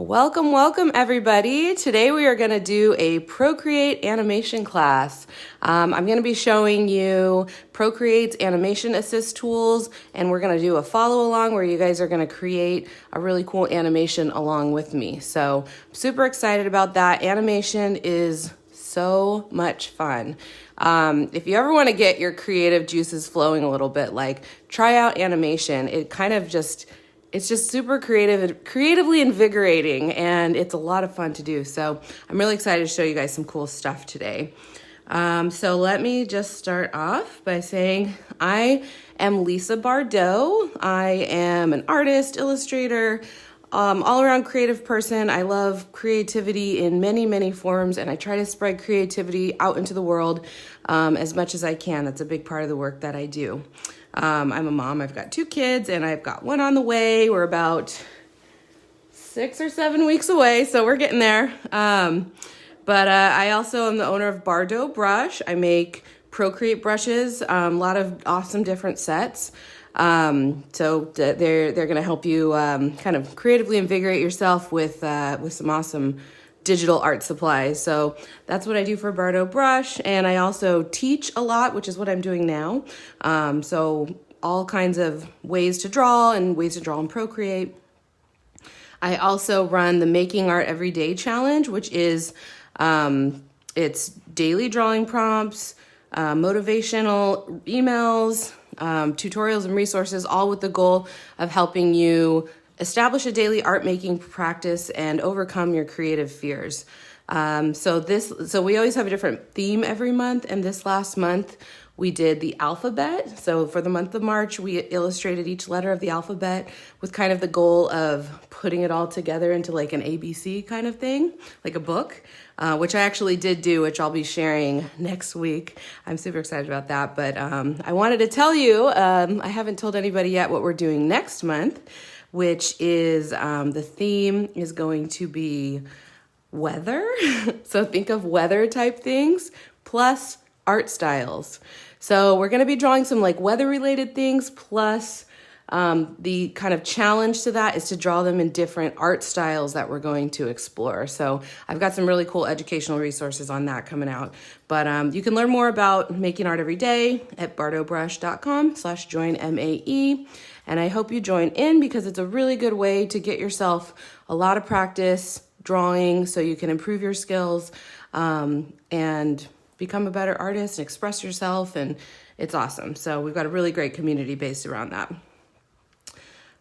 Welcome, welcome everybody. Today we are going to do a Procreate animation class. I'm going to be showing you Procreate's animation assist tools, and we're going to do a follow along where you guys are going to create a really cool animation along with me. So I'm super excited about that. Animation is so much fun. If you ever want to get your creative juices flowing a little bit, like try out animation. It's just super creatively invigorating, and it's a lot of fun to do. So I'm really excited to show you guys some cool stuff today. So let me just start off by saying I am Lisa Bardot. I am an artist, illustrator, all-around creative person. I love creativity in many, many forms, and I try to spread creativity out into the world as much as I can. That's a big part of the work that I do. I'm a mom. I've got 2 kids, and I've got one on the way. We're about 6 or 7 weeks away, so we're getting there. But I also am the owner of Bardot brush. I make Procreate brushes, a lot of awesome different sets. So they're going to help you kind of creatively invigorate yourself with some awesome digital art supplies. So that's what I do for Bardot brush, and I also teach a lot, which is what I'm doing now. So all kinds of ways to draw and ways to draw in Procreate. I also run the Making Art Every Day challenge, which is it's daily drawing prompts, motivational emails, tutorials and resources, all with the goal of helping you establish a daily art making practice and overcome your creative fears. So we always have a different theme every month, and this last month we did the alphabet. So for the month of March, we illustrated each letter of the alphabet with kind of the goal of putting it all together into like an ABC kind of thing, like a book, which I actually did do, which I'll be sharing next week. I'm super excited about that. But I wanted to tell you, I haven't told anybody yet what we're doing next month, which is the theme is going to be weather. So think of weather type things plus art styles. So we're going to be drawing some like weather related things, plus the kind of challenge to that is to draw them in different art styles that we're going to explore. So I've got some really cool educational resources on that coming out. But you can learn more about making art every day at bardotbrush.com/join-MAE. And I hope you join in because it's a really good way to get yourself a lot of practice drawing so you can improve your skills and become a better artist and express yourself. And it's awesome. So we've got a really great community based around that.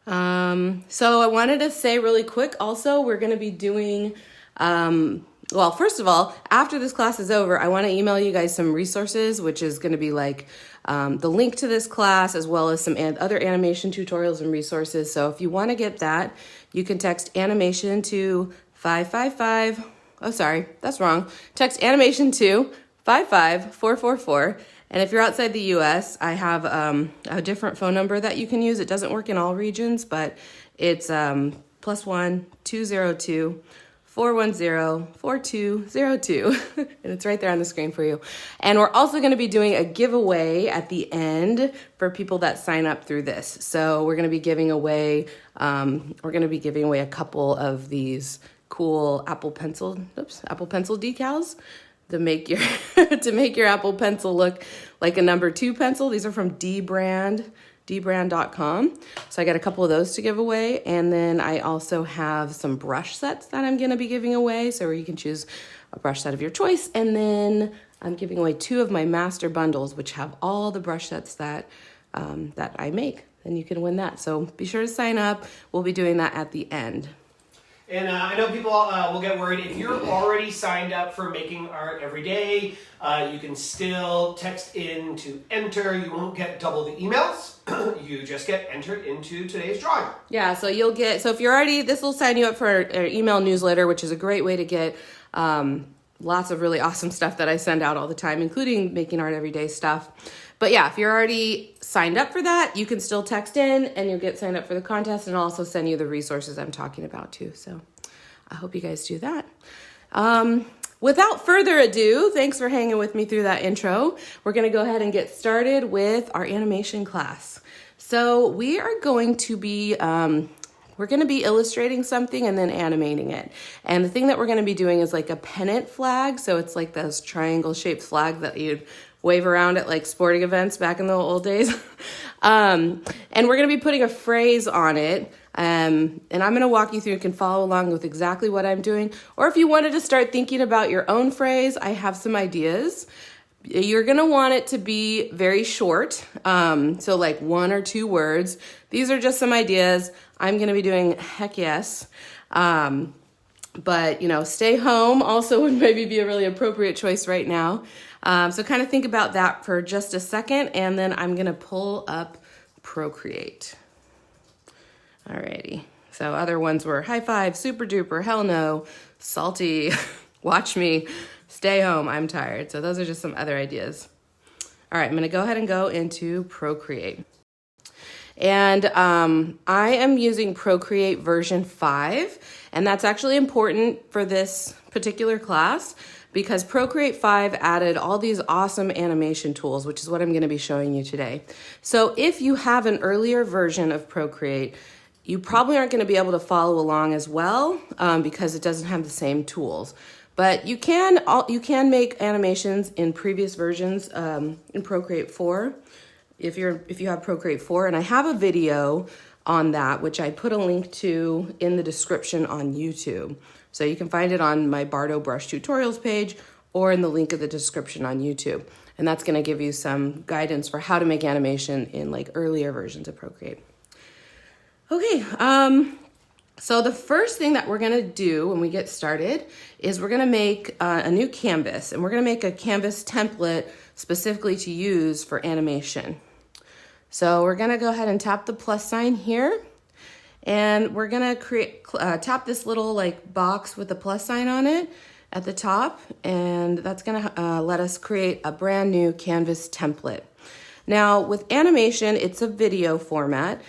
So I wanted to say really quick also, we're going to be doing, well, first of all, after this class is over, I want to email you guys some resources, which is going to be like the link to this class, as well as some other animation tutorials and resources. So if you want to get that, you can text animation to 555. Oh, sorry, that's wrong. Text animation to 55444. And if you're outside the US, I have a different phone number that you can use. It doesn't work in all regions, but it's +1 202 410 4202. And it's right there on the screen for you. And we're also going to be doing a giveaway at the end for people that sign up through this. So we're going to be giving away a couple of these cool Apple Pencil decals to make your Apple Pencil look like a number 2 pencil. These are from dbrand.com. So I got a couple of those to give away. And then I also have some brush sets that I'm going to be giving away. So you can choose a brush set of your choice. And then I'm giving away 2 of my master bundles, which have all the brush sets that I make. And you can win that. So be sure to sign up. We'll be doing that at the end. And I know people will get worried. If you're already signed up for Making Art Every Day, you can still text in to enter. You won't get double the emails. You just get entered into today's drawing. Yeah, so if you're already, this will sign you up for an email newsletter, which is a great way to get lots of really awesome stuff that I send out all the time, including Making Art Every Day stuff. But yeah, if you're already signed up for that, you can still text in and you'll get signed up for the contest, and I'll also send you the resources I'm talking about too. So I hope you guys do that. Without further ado, thanks for hanging with me through that intro. We're going to go ahead and get started with our animation class. So we are going to be we're going to be illustrating something and then animating it. And the thing that we're going to be doing is like a pennant flag. So it's like those triangle shaped flag that you'd wave around at like sporting events back in the old days. And we're going to be putting a phrase on it. And I'm going to walk you through. You can follow along with exactly what I'm doing. Or if you wanted to start thinking about your own phrase, I have some ideas. You're going to want it to be very short. So like 1 or 2 words. These are just some ideas. I'm going to be doing heck yes. But, stay home also would maybe be a really appropriate choice right now. So kind of think about that for just a second, and then I'm going to pull up Procreate. Alrighty. So other ones were high five, super duper, hell no, salty, watch me, stay home, I'm tired. So those are just some other ideas. All right, I'm going to go ahead and go into Procreate. And I am using Procreate version 5, and that's actually important for this particular class because Procreate 5 added all these awesome animation tools, which is what I'm going to be showing you today. So if you have an earlier version of Procreate, you probably aren't going to be able to follow along as well because it doesn't have the same tools. But you can make animations in previous versions in Procreate 4 if you have Procreate 4, and I have a video on that which I put a link to in the description on YouTube. So you can find it on my Bardot brush tutorials page or in the link of the description on YouTube. And that's going to give you some guidance for how to make animation in like earlier versions of Procreate. Okay, so the first thing that we're going to do when we get started is we're going to make a new canvas, and we're going to make a canvas template specifically to use for animation. So we're going to go ahead and tap the plus sign here, and we're going to tap this little like box with the plus sign on it at the top, and that's going to let us create a brand new canvas template. Now with animation, it's a video format.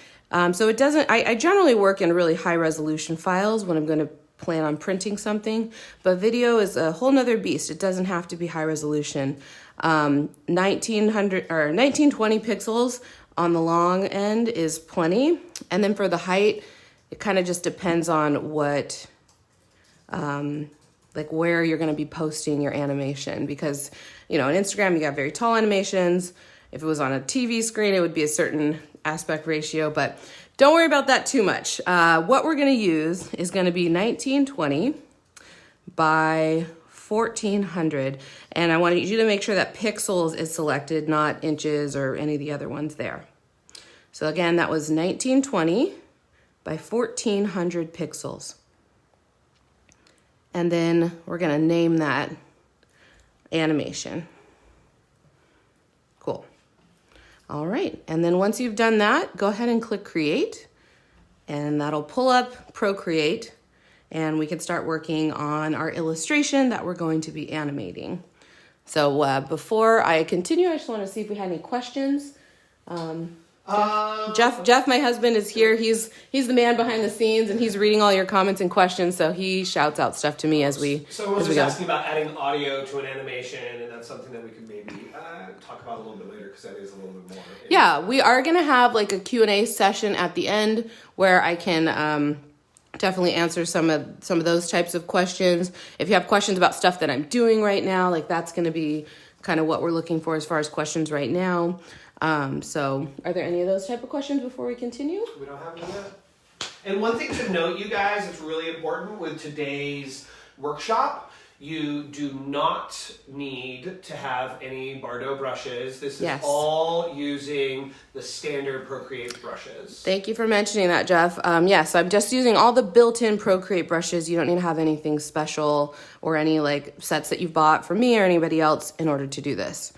So it doesn't, I generally work in really high resolution files when I'm going to plan on printing something, but video is a whole nother beast. It doesn't have to be high resolution. 1900 or 1920 pixels on the long end is plenty. And then for the height, it kind of just depends on what, like where you're going to be posting your animation, because, on Instagram, you got very tall animations. If it was on a TV screen, it would be a certain aspect ratio, but don't worry about that too much. What we're going to use is going to be 1920 by 1400, and I want you to make sure that pixels is selected, not inches or any of the other ones there. So again, that was 1920 by 1400 pixels. And then we're going to name that animation. Cool. All right, and then once you've done that, go ahead and click Create, and that'll pull up Procreate, and we can start working on our illustration that we're going to be animating. So before I continue, I just want to see if we had any questions. Jeff, my husband, is here. He's the man behind the scenes, and he's reading all your comments and questions, so he shouts out stuff to me as we Someone was asking about adding audio to an animation, and that's something that we could maybe talk about a little bit later, because that is a little bit more. Yeah, we are going to have like a Q&A session at the end where I can definitely answer some of those types of questions. If you have questions about stuff that I'm doing right now, like that's going to be kind of what we're looking for as far as questions right now. So are there any of those type of questions before we continue? We don't have any yet. And one thing to note, you guys, it's really important with today's workshop. You do not need to have any Bardot brushes. This is all using the standard Procreate brushes. Thank you for mentioning that, Jeff. Yes, I'm just using all the built-in Procreate brushes. You don't need to have anything special or any like sets that you've bought from me or anybody else in order to do this.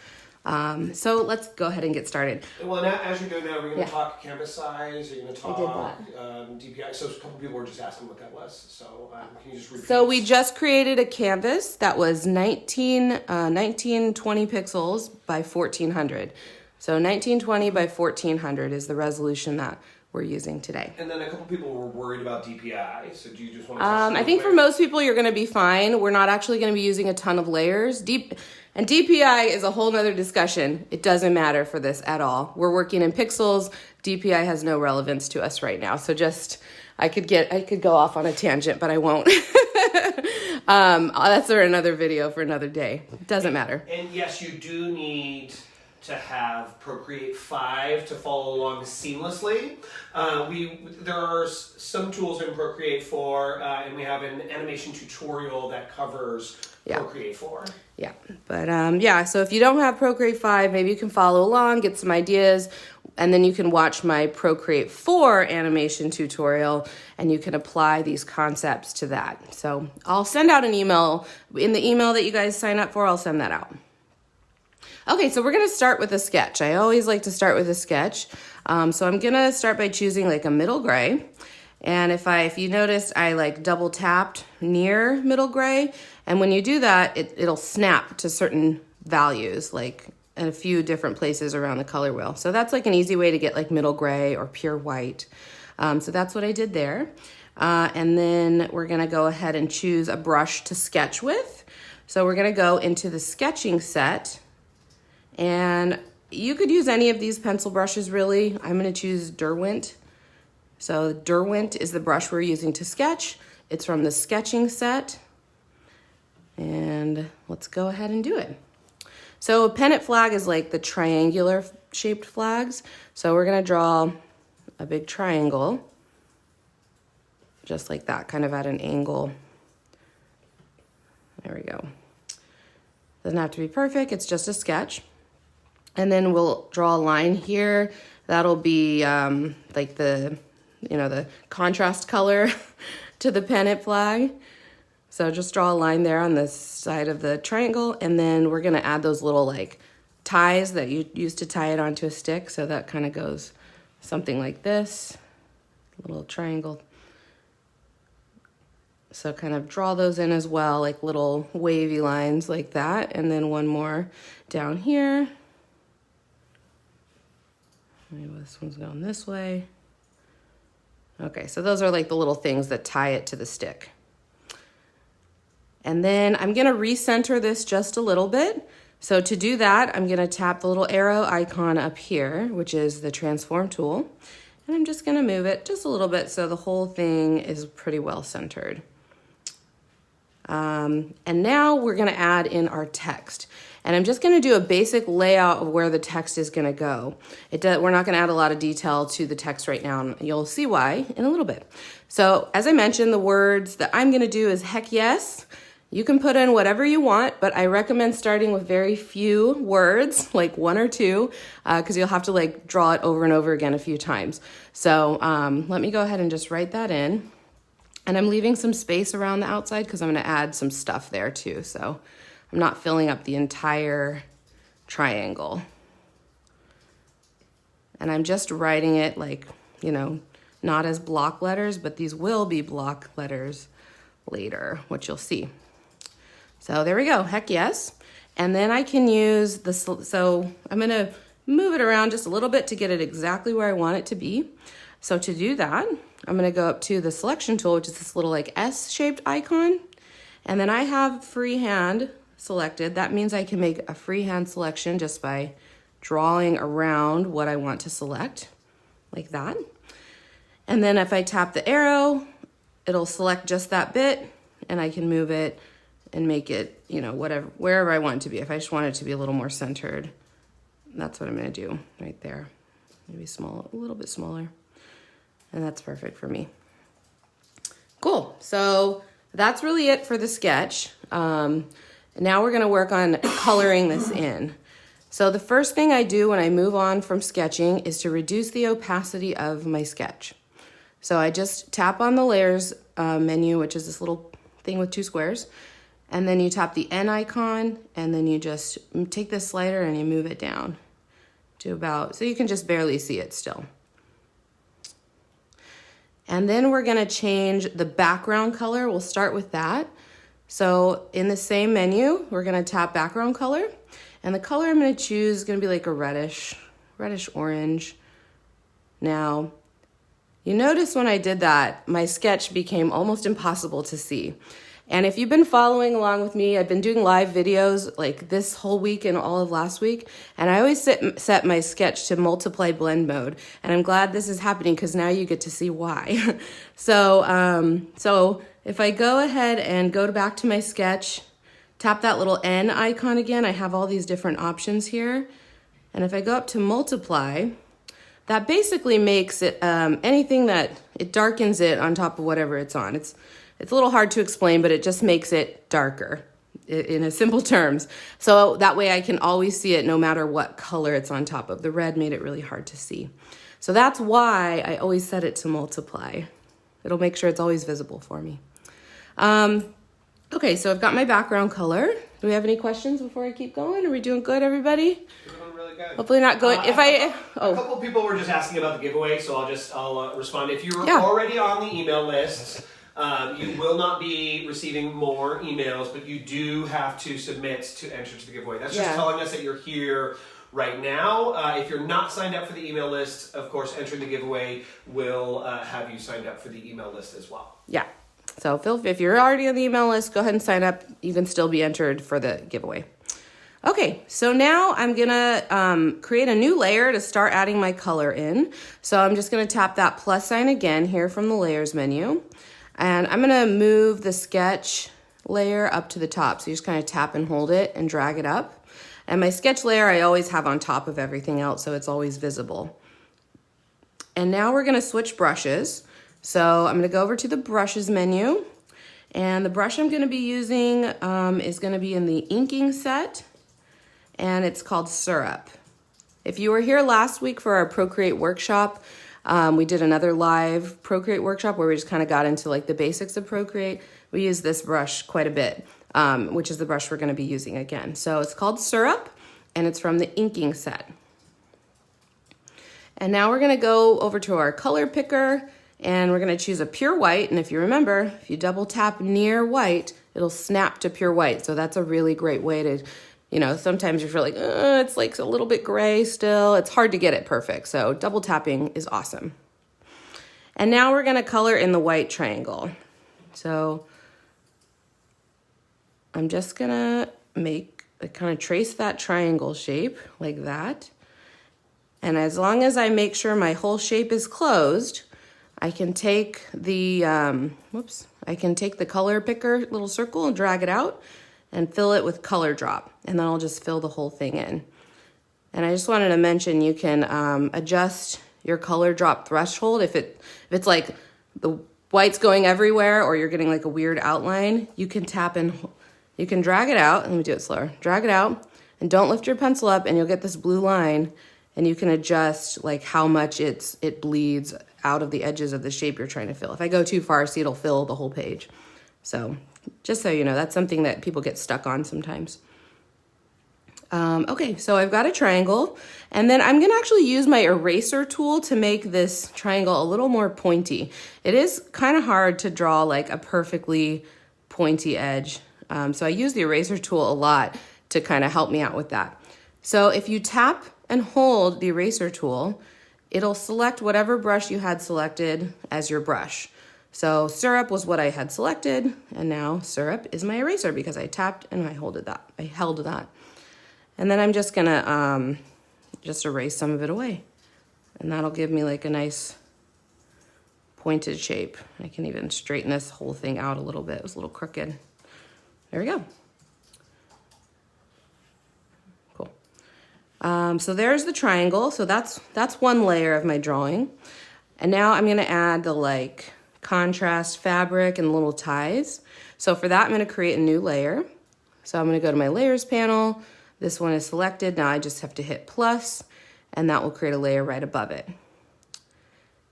So let's go ahead and get started. Well, now, as you're doing that, we're going to talk canvas size. You're going to talk DPI. So a couple people were just asking what that was. So can you just repeat? So we just created a canvas that was 1920 pixels by 1400. So 1920 by 1400 is the resolution that we're using today. And then a couple people were worried about DPI. So do you just want to I think for most people, you're going to be fine. We're not actually going to be using a ton of layers. And DPI is a whole nother discussion. It doesn't matter for this at all. We're working in pixels. DPI has no relevance to us right now. So just, I could go off on a tangent, but I won't. That's for another video for another day. It doesn't matter. And yes, you do need to have Procreate 5 to follow along seamlessly. There are some tools in Procreate 4, and we have an animation tutorial that covers Procreate 4. Yeah, but yeah, so if you don't have Procreate 5, maybe you can follow along, get some ideas, and then you can watch my Procreate 4 animation tutorial, and you can apply these concepts to that. So I'll send out an email. In the email that you guys sign up for, I'll send that out. Okay, so we're going to start with a sketch. I always like to start with a sketch. So I'm going to start by choosing like a middle gray. And if you notice, I like double tapped near middle gray. And when you do that, it'll snap to certain values, like in a few different places around the color wheel. So that's like an easy way to get like middle gray or pure white. So that's what I did there. And then we're going to go ahead and choose a brush to sketch with. So we're going to go into the sketching set. And you could use any of these pencil brushes, really. I'm going to choose Derwent. So Derwent is the brush we're using to sketch. It's from the sketching set. And let's go ahead and do it. So a pennant flag is like the triangular shaped flags. So we're going to draw a big triangle, just like that, kind of at an angle. There we go. Doesn't have to be perfect. It's just a sketch. And then we'll draw a line here. That'll be like the contrast color to the pennant flag. So just draw a line there on the side of the triangle. And then we're going to add those little like ties that you use to tie it onto a stick. So that kind of goes something like this, little triangle. So kind of draw those in as well, like little wavy lines like that. And then one more down here. Maybe this one's going this way. Okay, so those are like the little things that tie it to the stick. And then I'm gonna recenter this just a little bit. So to do that, I'm gonna tap the little arrow icon up here, which is the transform tool. And I'm just gonna move it just a little bit so the whole thing is pretty well centered. And now we're gonna add in our text. And I'm just going to do a basic layout of where the text is going to go. We're not going to add a lot of detail to the text right now, and you'll see why in a little bit. So as I mentioned, the words that I'm going to do is heck yes. You can put in whatever you want, but I recommend starting with very few words, like one or two, because you'll have to like draw it over and over again a few times. So let me go ahead and just write that in. And I'm leaving some space around the outside because I'm going to add some stuff there too. So I'm not filling up the entire triangle. And I'm just writing it like, not as block letters, but these will be block letters later, which you'll see. So there we go, heck yes. And then I can use so I'm gonna move it around just a little bit to get it exactly where I want it to be. So to do that, I'm gonna go up to the selection tool, which is this little like S-shaped icon. And then I have freehand selected. That means I can make a freehand selection just by drawing around what I want to select, like that. And then if I tap the arrow, it'll select just that bit, and I can move it and make it, wherever I want it to be. If I just want it to be a little more centered, that's what I'm gonna do right there. Maybe a little bit smaller. And that's perfect for me. Cool, so that's really it for the sketch. Now we're gonna work on coloring this in. So the first thing I do when I move on from sketching is to reduce the opacity of my sketch. So I just tap on the layers menu, which is this little thing with two squares, and then you tap the N icon, and then you just take this slider and you move it down to so you can just barely see it still. And then we're gonna change the background color. We'll start with that. So in the same menu, we're gonna tap background color, and the color I'm gonna choose is gonna be like a reddish orange. Now, you notice when I did that, my sketch became almost impossible to see. And if you've been following along with me, I've been doing live videos like this whole week and all of last week. And I always set my sketch to multiply blend mode. And I'm glad this is happening because now you get to see why. So if I go ahead and go back to my sketch, tap that little N icon again, I have all these different options here. And if I go up to multiply, that basically makes it anything that it darkens it on top of whatever it's on. It's a little hard to explain, but it just makes it darker in a simple terms. So that way I can always see it no matter what color it's on top of. The red made it really hard to see. So that's why I always set it to multiply. It'll make sure it's always visible for me. Okay, so I've got my background color. Do we have any questions before I keep going? Are we doing good, everybody? We're doing really good. Hopefully not going. A couple people were just asking about the giveaway, so I'll respond. If you're already on the email list, you will not be receiving more emails, but you do have to submit to enter to the giveaway. That's just telling us that you're here right now. If you're not signed up for the email list, of course, entering the giveaway will have you signed up for the email list as well. Yeah. So if you're already on the email list, go ahead and sign up. You can still be entered for the giveaway. Okay, so now I'm gonna create a new layer to start adding my color in. So I'm just gonna tap that plus sign again here from the layers menu. And I'm gonna move the sketch layer up to the top. So you just kind of tap and hold it and drag it up. And my sketch layer I always have on top of everything else, so it's always visible. And now we're gonna switch brushes. So I'm gonna go over to the brushes menu, and the brush I'm gonna be using is gonna be in the inking set, and it's called Syrup. If you were here last week for our Procreate workshop, we did another live Procreate workshop where we just kind of got into like the basics of Procreate. We use this brush quite a bit, which is the brush we're gonna be using again. So it's called Syrup, and it's from the inking set. And now we're gonna go over to our color picker, and we're gonna choose a pure white. And if you remember, if you double tap near white, it'll snap to pure white. So that's a really great way to, you know, sometimes you feel like, it's like a little bit gray still. It's hard to get it perfect. So double tapping is awesome. And now we're gonna color in the white triangle. So I'm just gonna kind of trace that triangle shape like that. And as long as I make sure my whole shape is closed, I can take the, color picker little circle and drag it out and fill it with color drop. And then I'll just fill the whole thing in. And I just wanted to mention you can adjust your color drop threshold. If it's like the white's going everywhere or you're getting like a weird outline, you can tap and you can drag it out. Let me do it slower. Drag it out and don't lift your pencil up and you'll get this blue line, and you can adjust like how much it bleeds out of the edges of the shape you're trying to fill. If I go too far, see, it'll fill the whole page. So just so you know, that's something that people get stuck on sometimes. Okay, so I've got a triangle, and then I'm gonna actually use my eraser tool to make this triangle a little more pointy. It is kind of hard to draw like a perfectly pointy edge. So I use the eraser tool a lot to kind of help me out with that. So if you tap and hold the eraser tool, it'll select whatever brush you had selected as your brush. So Syrup was what I had selected, and now Syrup is my eraser because I tapped and I held that. And then I'm just gonna just erase some of it away. And that'll give me like a nice pointed shape. I can even straighten this whole thing out a little bit. It was a little crooked. There we go. So there's the triangle. So that's one layer of my drawing. And now I'm gonna add the like contrast fabric and little ties. So for that, I'm gonna create a new layer. So I'm gonna go to my layers panel. This one is selected. Now I just have to hit plus, and that will create a layer right above it.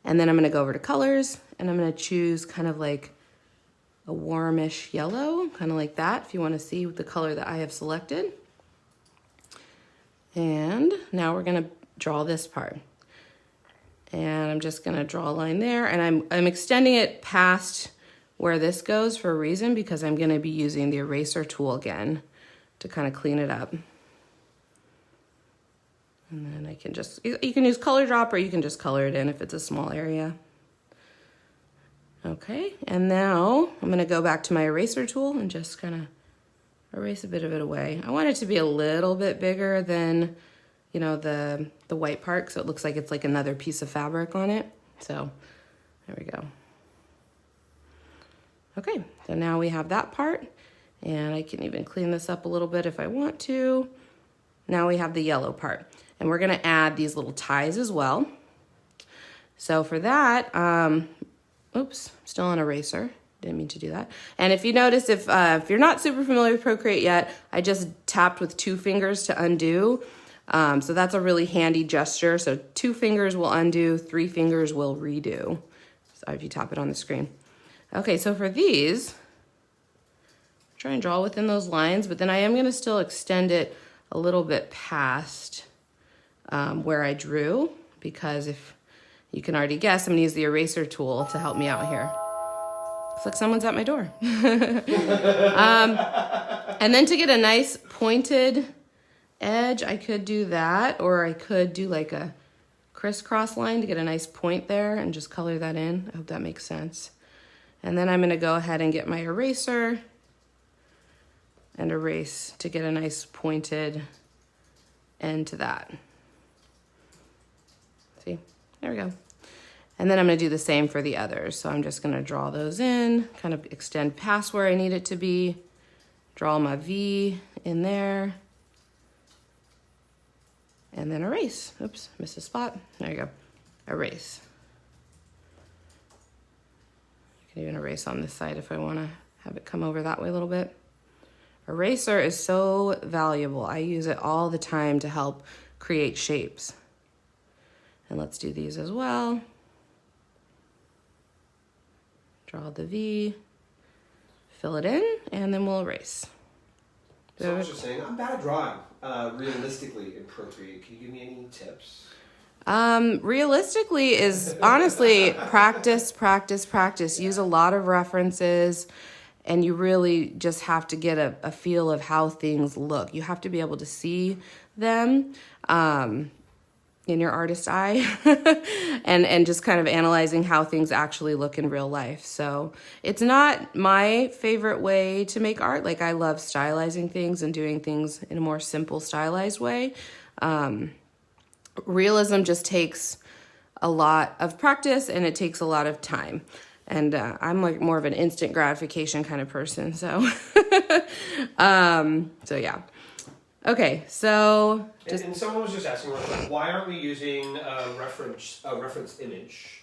And then I'm gonna go over to colors, and I'm gonna choose kind of like a warmish yellow, kind of like that, if you wanna see the color that I have selected. And now we're gonna draw this part. And I'm just gonna draw a line there, and I'm extending it past where this goes for a reason, because I'm gonna be using the eraser tool again to kind of clean it up. And then I can just, you can use color drop or you can just color it in if it's a small area. Okay, and now I'm going to go back to my eraser tool and just kind of erase a bit of it away. I want it to be a little bit bigger than, you know, the white part, so it looks like it's like another piece of fabric on it. So there we go. Okay, so now we have that part, and I can even clean this up a little bit if I want to. Now we have the yellow part, and we're gonna add these little ties as well. So for that, oops, still on eraser. Didn't mean to do that. And if you notice, if you're not super familiar with Procreate yet, I just tapped with 2 fingers to undo. So that's a really handy gesture. So 2 fingers will undo, 3 fingers will redo. So if you tap it on the screen. Okay, so for these, try and draw within those lines, but then I am gonna still extend it a little bit past where I drew, because if you can already guess, I'm gonna use the eraser tool to help me out here. Looks like someone's at my door. And then to get a nice pointed edge, I could do that, or I could do like a crisscross line to get a nice point there and just color that in. I hope that makes sense. And then I'm gonna go ahead and get my eraser and erase to get a nice pointed end to that. See, there we go. And then I'm gonna do the same for the others. So I'm just gonna draw those in, kind of extend past where I need it to be, draw my V in there, and then erase. Oops, missed a spot. There you go, erase. I can even erase on this side if I wanna have it come over that way a little bit. Eraser is so valuable. I use it all the time to help create shapes. And let's do these as well. Draw the V, fill it in, and then we'll erase. So I was just saying, I'm bad at drawing realistically in Procreate. Can you give me any tips? Realistically is honestly practice, practice, practice. Use a lot of references, and you really just have to get a feel of how things look. You have to be able to see them in your artist eye and just kind of analyzing how things actually look in real life. So it's not my favorite way to make art. Like, I love stylizing things and doing things in a more simple, stylized way. Realism just takes a lot of practice, and it takes a lot of time. And I'm like more of an instant gratification kind of person. So, so yeah. Okay, so and someone was just asking, why aren't we using a reference image?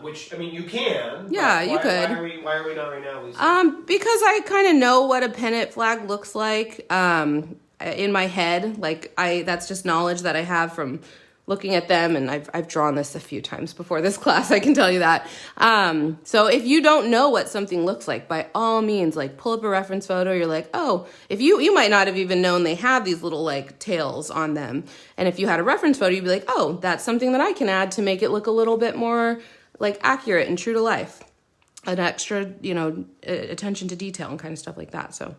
Which, I mean, you can. Yeah, you could. Why are we not right now, Lisa? Because I kind of know what a pennant flag looks like in my head. Like, that's just knowledge that I have from looking at them, and I've drawn this a few times before this class, I can tell you that. So if you don't know what something looks like, by all means, like, pull up a reference photo. You're like, oh, if you might not have even known they have these little like tails on them. And if you had a reference photo, you'd be like, oh, that's something that I can add to make it look a little bit more like accurate and true to life. An extra, attention to detail and kind of stuff like that. So,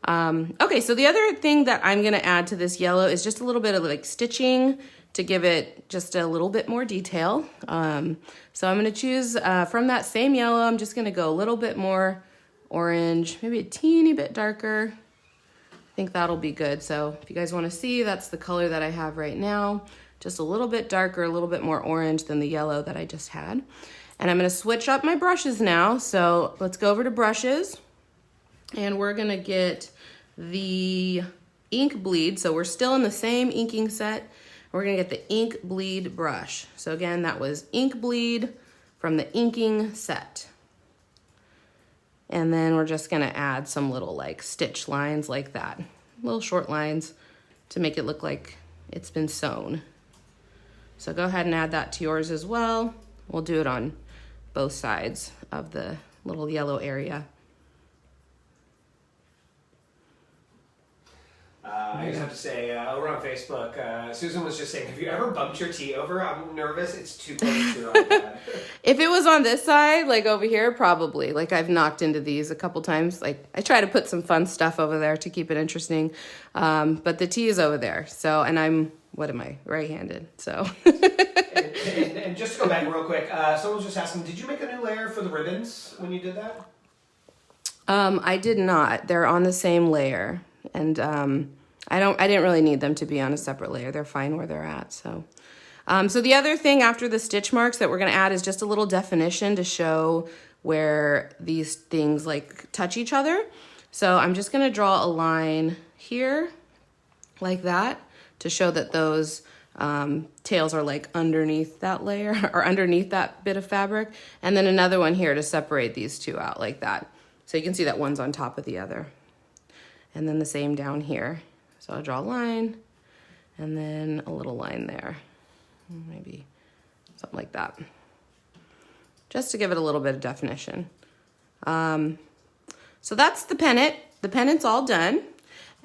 okay, so the other thing that I'm gonna add to this yellow is just a little bit of like stitching to give it just a little bit more detail. So I'm gonna choose from that same yellow, I'm just gonna go a little bit more orange, maybe a teeny bit darker. I think that'll be good. So if you guys wanna see, that's the color that I have right now. Just a little bit darker, a little bit more orange than the yellow that I just had. And I'm gonna switch up my brushes now. So let's go over to brushes, and we're gonna get the ink bleed. So we're still in the same inking set. We're gonna get the ink bleed brush. So again, that was ink bleed from the inking set. And then we're just gonna add some little like stitch lines like that. Little short lines to make it look like it's been sewn. So go ahead and add that to yours as well. We'll do it on both sides of the little yellow area. I just have to say, over on Facebook, Susan was just saying, have you ever bumped your tea over? I'm nervous. It's too close to your iPad. If it was on this side, like over here, probably. Like, I've knocked into these a couple times. Like, I try to put some fun stuff over there to keep it interesting. But the tea is over there. So, and what am I? Right-handed. So. And just to go back real quick, someone was just asking, did you make a new layer for the ribbons when you did that? I did not. They're on the same layer, and I didn't really need them to be on a separate layer. They're fine where they're at. So the other thing after the stitch marks that we're going to add is just a little definition to show where these things like touch each other. So I'm just going to draw a line here like that to show that those tails are like underneath that layer or underneath that bit of fabric. And then another one here to separate these two out like that. So you can see that one's on top of the other. And then the same down here. So I'll draw a line and then a little line there. Maybe something like that. Just to give it a little bit of definition. So that's the pennant. The pennant's all done.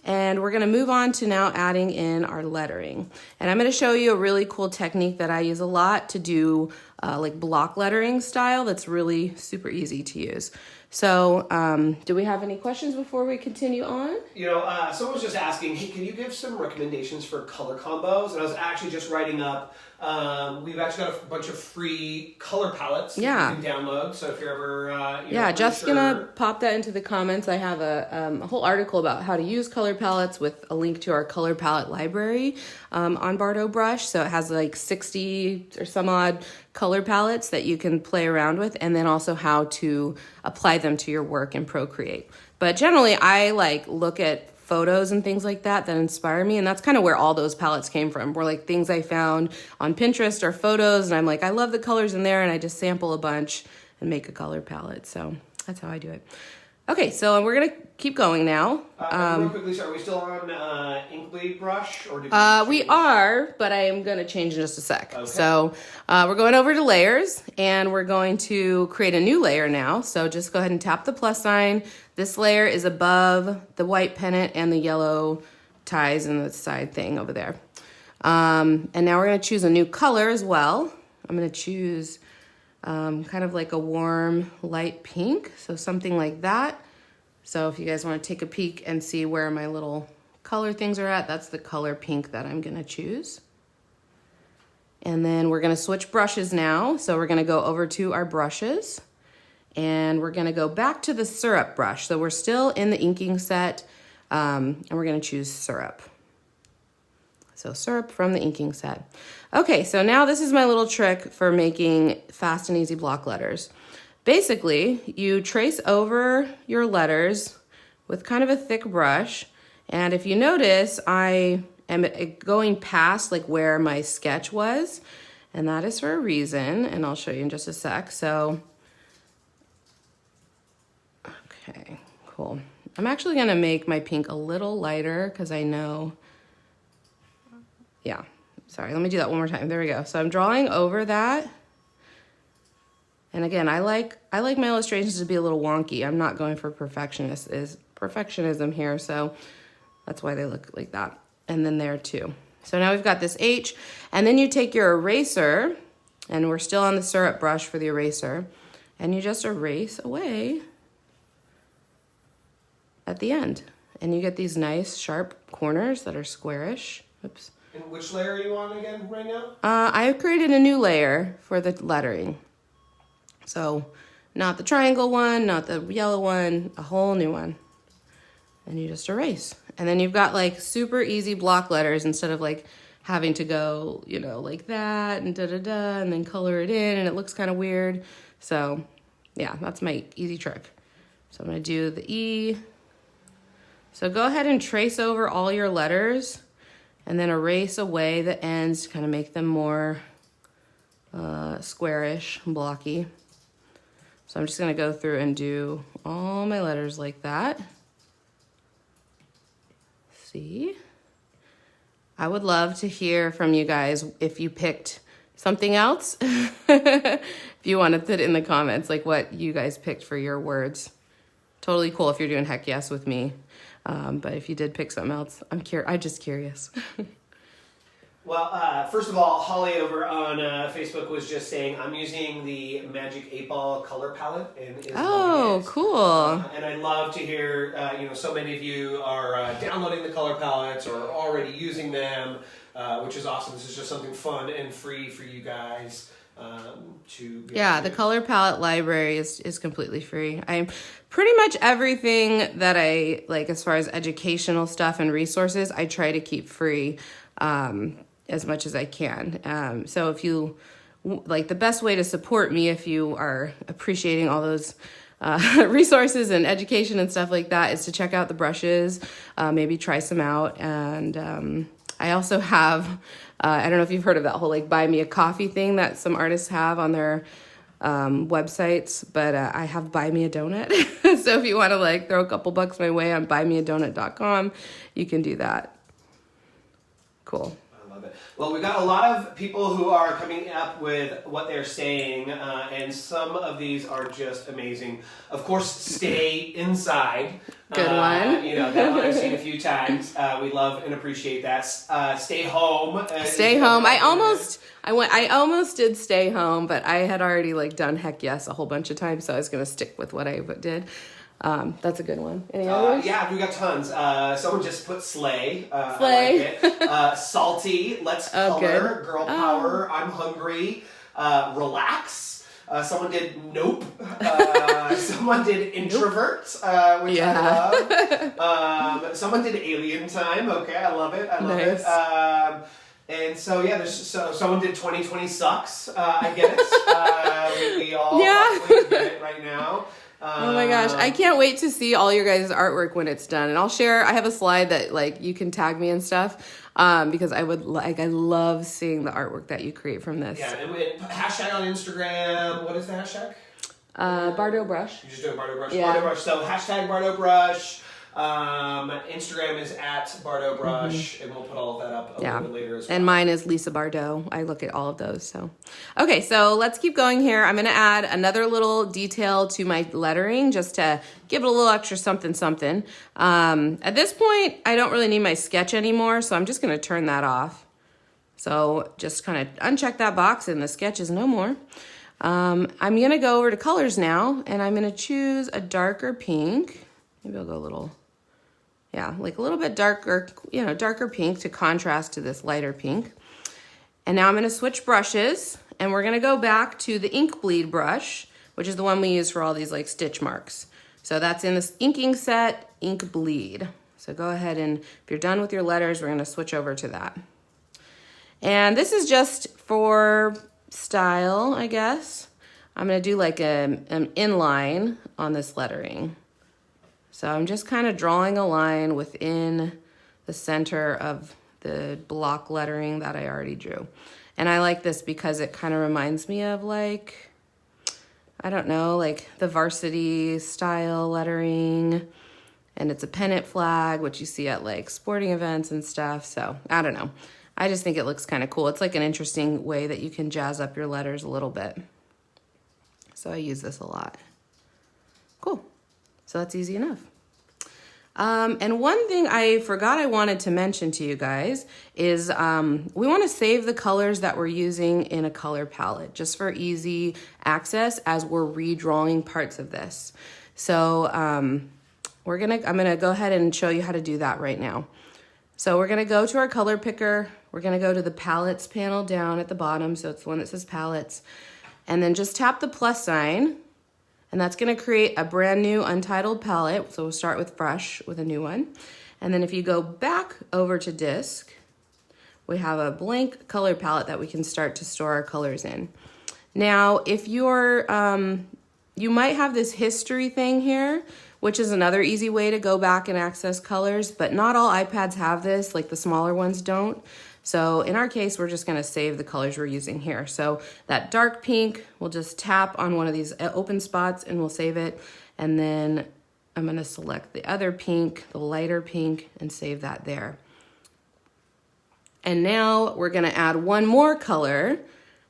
And we're gonna move on to now adding in our lettering. And I'm gonna show you a really cool technique that I use a lot to do like block lettering style that's really super easy to use. So do we have any questions before we continue on? You know, someone was just asking, hey, can you give some recommendations for color combos? And I was actually just writing up, we've actually got a bunch of free color palettes that you can download. So if you're ever, just gonna pop that into the comments. I have a whole article about how to use color palettes with a link to our color palette library on Bardot Brush. So it has like 60 or some odd color palettes that you can play around with, and then also how to apply them to your work in Procreate. But generally, I like look at photos and things like that inspire me, and that's kind of where all those palettes came from. Were like things I found on Pinterest or photos, and I'm like, I love the colors in there, and I just sample a bunch and make a color palette. So that's how I do it. Okay, so we're gonna keep going now. Real quickly, so are we still on Inkblade brush, or did we are, but I am gonna change in just a sec. Okay. So we're going over to layers, and we're going to create a new layer now. So just go ahead and tap the plus sign. This layer is above the white pennant and the yellow ties and the side thing over there. And now we're gonna choose a new color as well. I'm gonna choose kind of like a warm light pink, so something like that. So if you guys want to take a peek and see where my little color things are at, that's the color pink that I'm gonna choose. And then we're gonna switch brushes now. So we're gonna go over to our brushes, and we're gonna go back to the syrup brush. So we're still in the inking set, and we're gonna choose syrup. So syrup from the inking set. Okay, so now this is my little trick for making fast and easy block letters. Basically, you trace over your letters with kind of a thick brush. And if you notice, I am going past like where my sketch was, and that is for a reason, and I'll show you in just a sec. So, okay, cool. I'm actually gonna make my pink a little lighter because I know, sorry, let me do that one more time. There we go. So I'm drawing over that. And again, I like my illustrations to be a little wonky. I'm not going for perfectionism here, so that's why they look like that. And then there too. So now we've got this H, and then you take your eraser, and we're still on the syrup brush for the eraser, and you just erase away at the end. And you get these nice sharp corners that are squarish. Oops. And which layer are you on again right now? I created a new layer for the lettering. So not the triangle one, not the yellow one, a whole new one. And you just erase. And then you've got like super easy block letters instead of like having to go, like that and da-da-da and then color it in, and it looks kind of weird. So yeah, that's my easy trick. So I'm gonna do the E. So go ahead and trace over all your letters, and then erase away the ends to kind of make them more squarish and blocky. So I'm just gonna go through and do all my letters like that. See? I would love to hear from you guys if you picked something else. If you want to put it in the comments, like what you guys picked for your words. Totally cool if you're doing heck yes with me. But if you did pick something else, I'm just curious. Well, first of all, Holly over on Facebook was just saying I'm using the Magic 8-Ball color palette and is loving it. Cool. And I love to hear, so many of you are downloading the color palettes or already using them, which is awesome. This is just something fun and free for you guys. The color palette library is completely free. I'm pretty much everything that I like as far as educational stuff and resources, I try to keep free as much as I can. So if you like, the best way to support me if you are appreciating all those resources and education and stuff like that is to check out the brushes, maybe try some out. And I also have, I don't know if you've heard of that whole like buy me a coffee thing that some artists have on their websites, but I have buy me a donut. So if you want to like throw a couple bucks my way on buymeadonut.com, you can do that. Cool. Well, we've got a lot of people who are coming up with what they're saying, and some of these are just amazing. Of course, stay inside. Good one. That one I've seen a few times. We love and appreciate that. Stay home. Stay home. I almost did stay home, but I had already like done heck yes a whole bunch of times, so I was going to stick with what I did. That's a good one. Any others? Yeah, we got tons. Someone just put slay. Slay. I like it. Salty. Let's color. Good. Girl power. I'm hungry. Relax. Someone did nope. Someone did introvert, which I love. Someone did alien time. Okay, I love it. I love it. And so someone did 2020 sucks. I get it. We all probably get it right now. Oh my gosh, I can't wait to see all your guys' artwork when it's done. And I'll share, I have a slide that like you can tag me and stuff, because I love seeing the artwork that you create from this. Yeah, and hashtag on Instagram, what is the hashtag? Bardot brush. You just do a Bardot brush. Yeah. Bardot brush, so hashtag Bardot brush. Instagram is at Bardot brush, and we'll put all of that up a little bit later as well. And mine is Lisa Bardot. I look at all of those. So, okay, so let's keep going here. I'm going to add another little detail to my lettering just to give it a little extra something. At this point, I don't really need my sketch anymore, so I'm just going to turn that off. So just kind of uncheck that box, and the sketch is no more. I'm going to go over to colors now, and I'm going to choose a darker pink. Maybe I'll go a little... like a little bit darker, darker pink to contrast to this lighter pink. And now I'm going to switch brushes, and we're going to go back to the ink bleed brush, which is the one we use for all these like stitch marks. So that's in this inking set, ink bleed. So go ahead and if you're done with your letters, we're going to switch over to that. And this is just for style, I guess. I'm going to do like an inline on this lettering. So I'm just kind of drawing a line within the center of the block lettering that I already drew. And I like this because it kind of reminds me of like, I don't know, like the varsity style lettering. And it's a pennant flag, which you see at like sporting events and stuff. So I don't know. I just think it looks kind of cool. It's like an interesting way that you can jazz up your letters a little bit. So I use this a lot. Cool. So that's easy enough. And one thing I forgot I wanted to mention to you guys is we want to save the colors that we're using in a color palette just for easy access as we're redrawing parts of this. So I'm gonna go ahead and show you how to do that right now. So we're gonna go to our color picker. We're gonna go to the palettes panel down at the bottom. So it's the one that says palettes. And then just tap the plus sign. And that's going to create a brand new Untitled palette. So we'll start with fresh with a new one. And then if you go back over to disc, we have a blank color palette that we can start to store our colors in. Now, if you're, you might have this history thing here, which is another easy way to go back and access colors, but not all iPads have this, like the smaller ones don't. So in our case, we're just gonna save the colors we're using here. So that dark pink, we'll just tap on one of these open spots and we'll save it. And then I'm gonna select the other pink, the lighter pink, and save that there. And now we're gonna add one more color.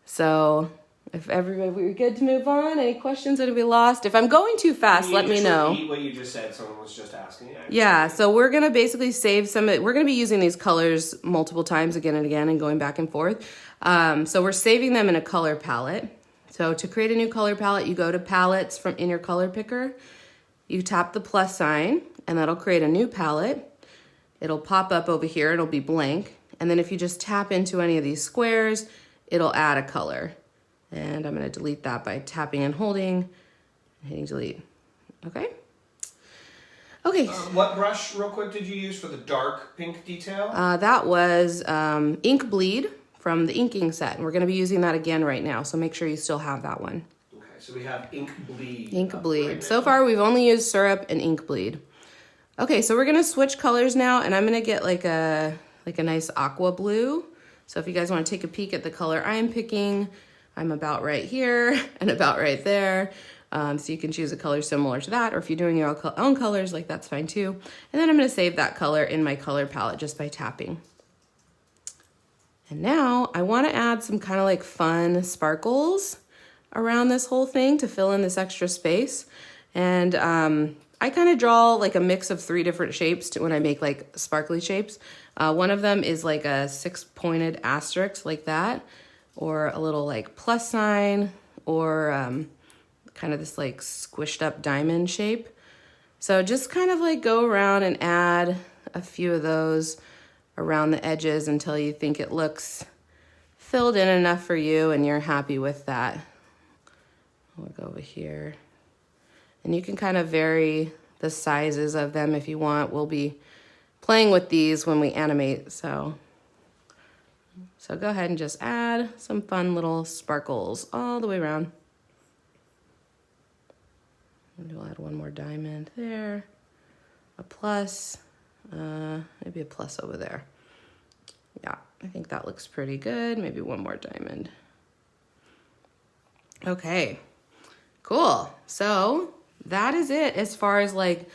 So If everybody, we're good to move on. Any questions that we lost? If I'm going too fast, let me know. Repeat what you just said. Someone was just asking. Yeah, so we're going to basically save some, we're going to be using these colors multiple times again and again and going back and forth. So we're saving them in a color palette. So to create a new color palette, you go to palettes from in your color picker. You tap the plus sign and that'll create a new palette. It'll pop up over here. It'll be blank. And then if you just tap into any of these squares, it'll add a color. And I'm going to delete that by tapping and holding and hitting delete. Okay. Okay. What brush, real quick, did you use for the dark pink detail? That was Ink Bleed from the inking set. And we're going to be using that again right now. So make sure you still have that one. Okay, so we have Ink Bleed. Ink Bleed. Right So far, we've only used syrup and Ink Bleed. Okay, so we're going to switch colors now. And I'm going to get like a nice aqua blue. So if you guys want to take a peek at the color I'm picking, I'm about right here and about right there. So you can choose a color similar to that, or if you're doing your own colors, like that's fine too. And then I'm going to save that color in my color palette just by tapping. And now I want to add some kind of like fun sparkles around this whole thing to fill in this extra space. And I kind of draw like a mix of 3 different shapes when I make like sparkly shapes. One of them is like a 6-pointed asterisk like that, or a little like plus sign, or kind of this like squished up diamond shape. So just kind of like go around and add a few of those around the edges until you think it looks filled in enough for you and you're happy with that. We'll go over here. And you can kind of vary the sizes of them if you want. We'll be playing with these when we animate, so go ahead and just add some fun little sparkles all the way around. And we'll add one more diamond there, a plus, maybe a plus over there. Yeah, I think that looks pretty good. Maybe one more diamond. Okay, cool. So that is it as far as like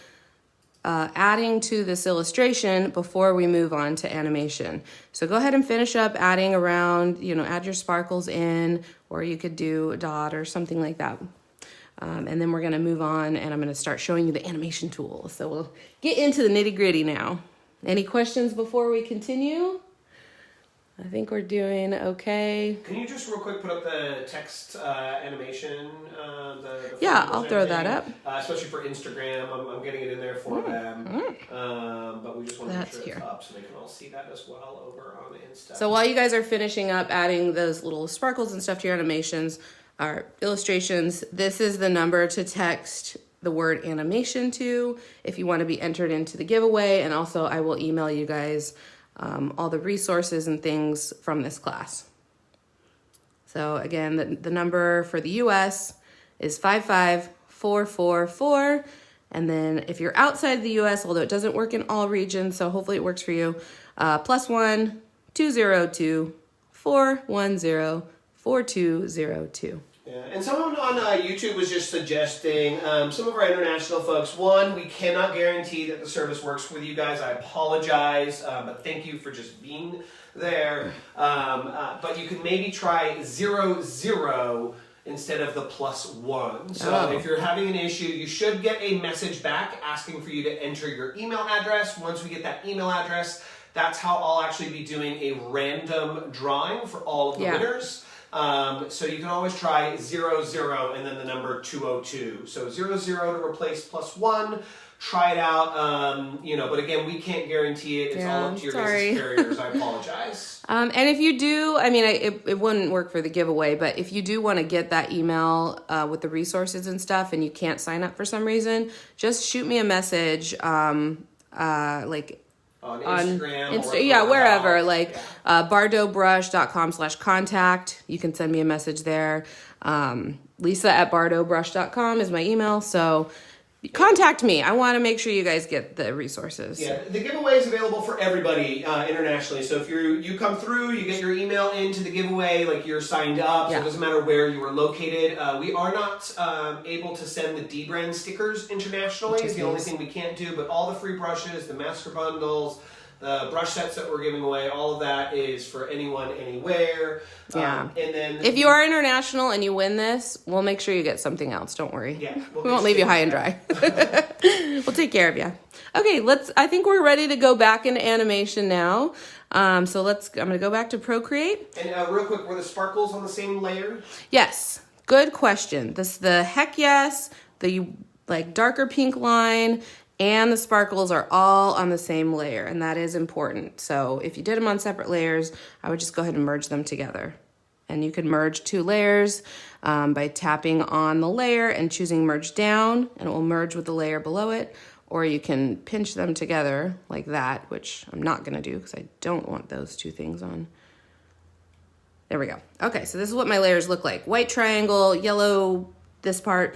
adding to this illustration before we move on to animation. So go ahead and finish up adding around, add your sparkles in, or you could do a dot or something like that. And then we're gonna move on and I'm gonna start showing you the animation tools. So we'll get into the nitty gritty now. Any questions before we continue? I think we're doing okay. Can you just real quick put up the text animation? Yeah, I'll throw that up. Especially for Instagram, I'm getting it in there for them. But we just want to make sure it's up so they can all see that as well over on Insta. So while you guys are finishing up adding those little sparkles and stuff to your animations, or illustrations, this is the number to text the word animation to if you want to be entered into the giveaway. And also I will email you guys all the resources and things from this class. So again, the number for the US is 55444. And then if you're outside the US, although it doesn't work in all regions, so hopefully it works for you, +1 202 410 4202. Yeah, and someone on YouTube was just suggesting, some of our international folks, one, we cannot guarantee that the service works with you guys. I apologize, but thank you for just being there. But you can maybe try 00 instead of the +1. So if you're having an issue, you should get a message back asking for you to enter your email address. Once we get that email address, that's how I'll actually be doing a random drawing for all of the winners. So you can always try 00 and then the number 202. So 00 to replace +1. Try it out. But again, we can't guarantee it. It's all up to your guys' carriers. I apologize. And if you do, it wouldn't work for the giveaway, but if you do want to get that email with the resources and stuff and you can't sign up for some reason, just shoot me a message on Instagram, wherever, bardotbrush.com/contact. You can send me a message there. Lisa@bardotbrush.com is my email. So contact me. I want to make sure you guys get the resources. Yeah, the giveaway is available for everybody internationally. So if you come through, you get your email into the giveaway, like you're signed up. So it doesn't matter where you are located. We are not able to send the D-brand stickers internationally. It's the only thing we can't do. But all the free brushes, the master bundles, The brush sets that we're giving away, all of that is for anyone, anywhere. Yeah. And then if you are international and you win this, we'll make sure you get something else. Don't worry. Yeah, we won't leave you high and dry. We'll take care of you. Okay, I think we're ready to go back into animation now. I'm going to go back to Procreate. And real quick, were the sparkles on the same layer? Yes, good question. The heck yes, the like darker pink line, and the sparkles are all on the same layer, and that is important. So if you did them on separate layers, I would just go ahead and merge them together. And you can merge 2 layers by tapping on the layer and choosing merge down, and it will merge with the layer below it. Or you can pinch them together like that, which I'm not gonna do because I don't want those 2 things on. There we go. Okay, so this is what my layers look like. White triangle, yellow, this part,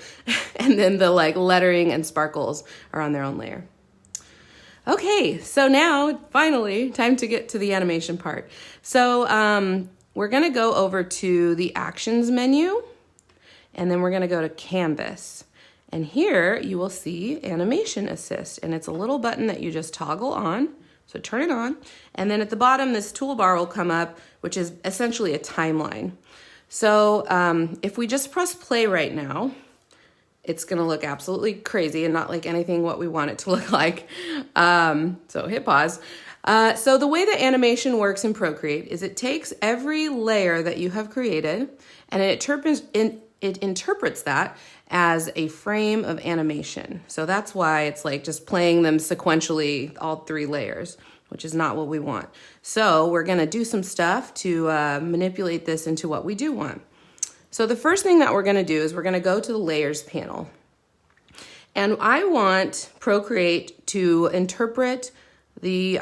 and then the like lettering and sparkles are on their own layer. Okay, so now finally time to get to the animation part. So we're gonna go over to the actions menu, and then we're gonna go to canvas. And here you will see animation assist, and it's a little button that you just toggle on. So turn it on, and then at the bottom this toolbar will come up, which is essentially a timeline. So if we just press play right now, it's gonna look absolutely crazy and not like anything what we want it to look like. So hit pause. So the way that animation works in Procreate is it takes every layer that you have created and it interprets that as a frame of animation. So that's why it's like just playing them sequentially, all 3 layers, which is not what we want. So we're gonna do some stuff to manipulate this into what we do want. So the first thing that we're gonna do is we're gonna go to the layers panel. And I want Procreate to interpret the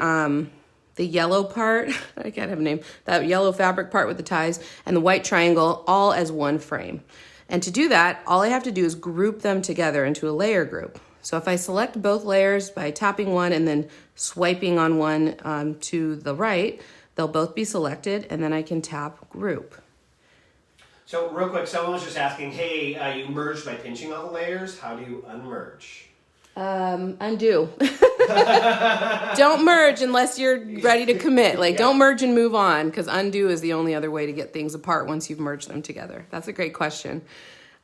yellow part, I can't have a name, that yellow fabric part with the ties and the white triangle all as one frame. And to do that, all I have to do is group them together into a layer group. So if I select both layers by tapping one and then swiping on one to the right, they'll both be selected, and then I can tap group. So real quick, someone was just asking, hey, you merged by pinching all the layers. How do you unmerge? Undo. Don't merge unless you're ready to commit. Like, don't merge and move on, because undo is the only other way to get things apart once you've merged them together. That's a great question.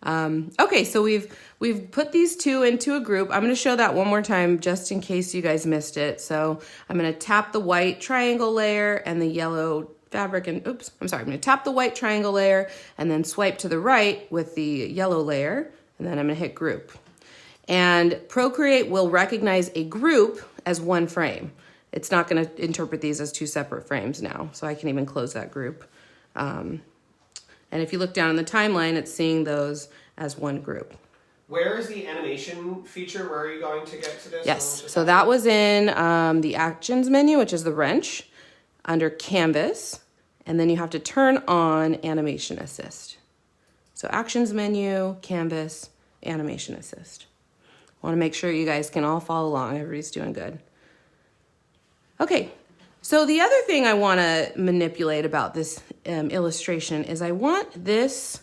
Okay, so we've put these 2 into a group. I'm going to show that one more time just in case you guys missed it. So I'm going to tap the white triangle layer and the yellow fabric and I'm going to tap the white triangle layer and then swipe to the right with the yellow layer, and then I'm going to hit group. And Procreate will recognize a group as one frame. It's not going to interpret these as 2 separate frames now, so I can even close that group. And if you look down in the timeline, it's seeing those as one group. Where is the animation feature? Where are you going to get to this? Yes, so that was in the actions menu, which is the wrench, under canvas, and then you have to turn on animation assist. So actions menu, canvas, animation assist. I want to make sure you guys can all follow along. Everybody's doing good. Okay, so the other thing I want to manipulate about this illustration is I want this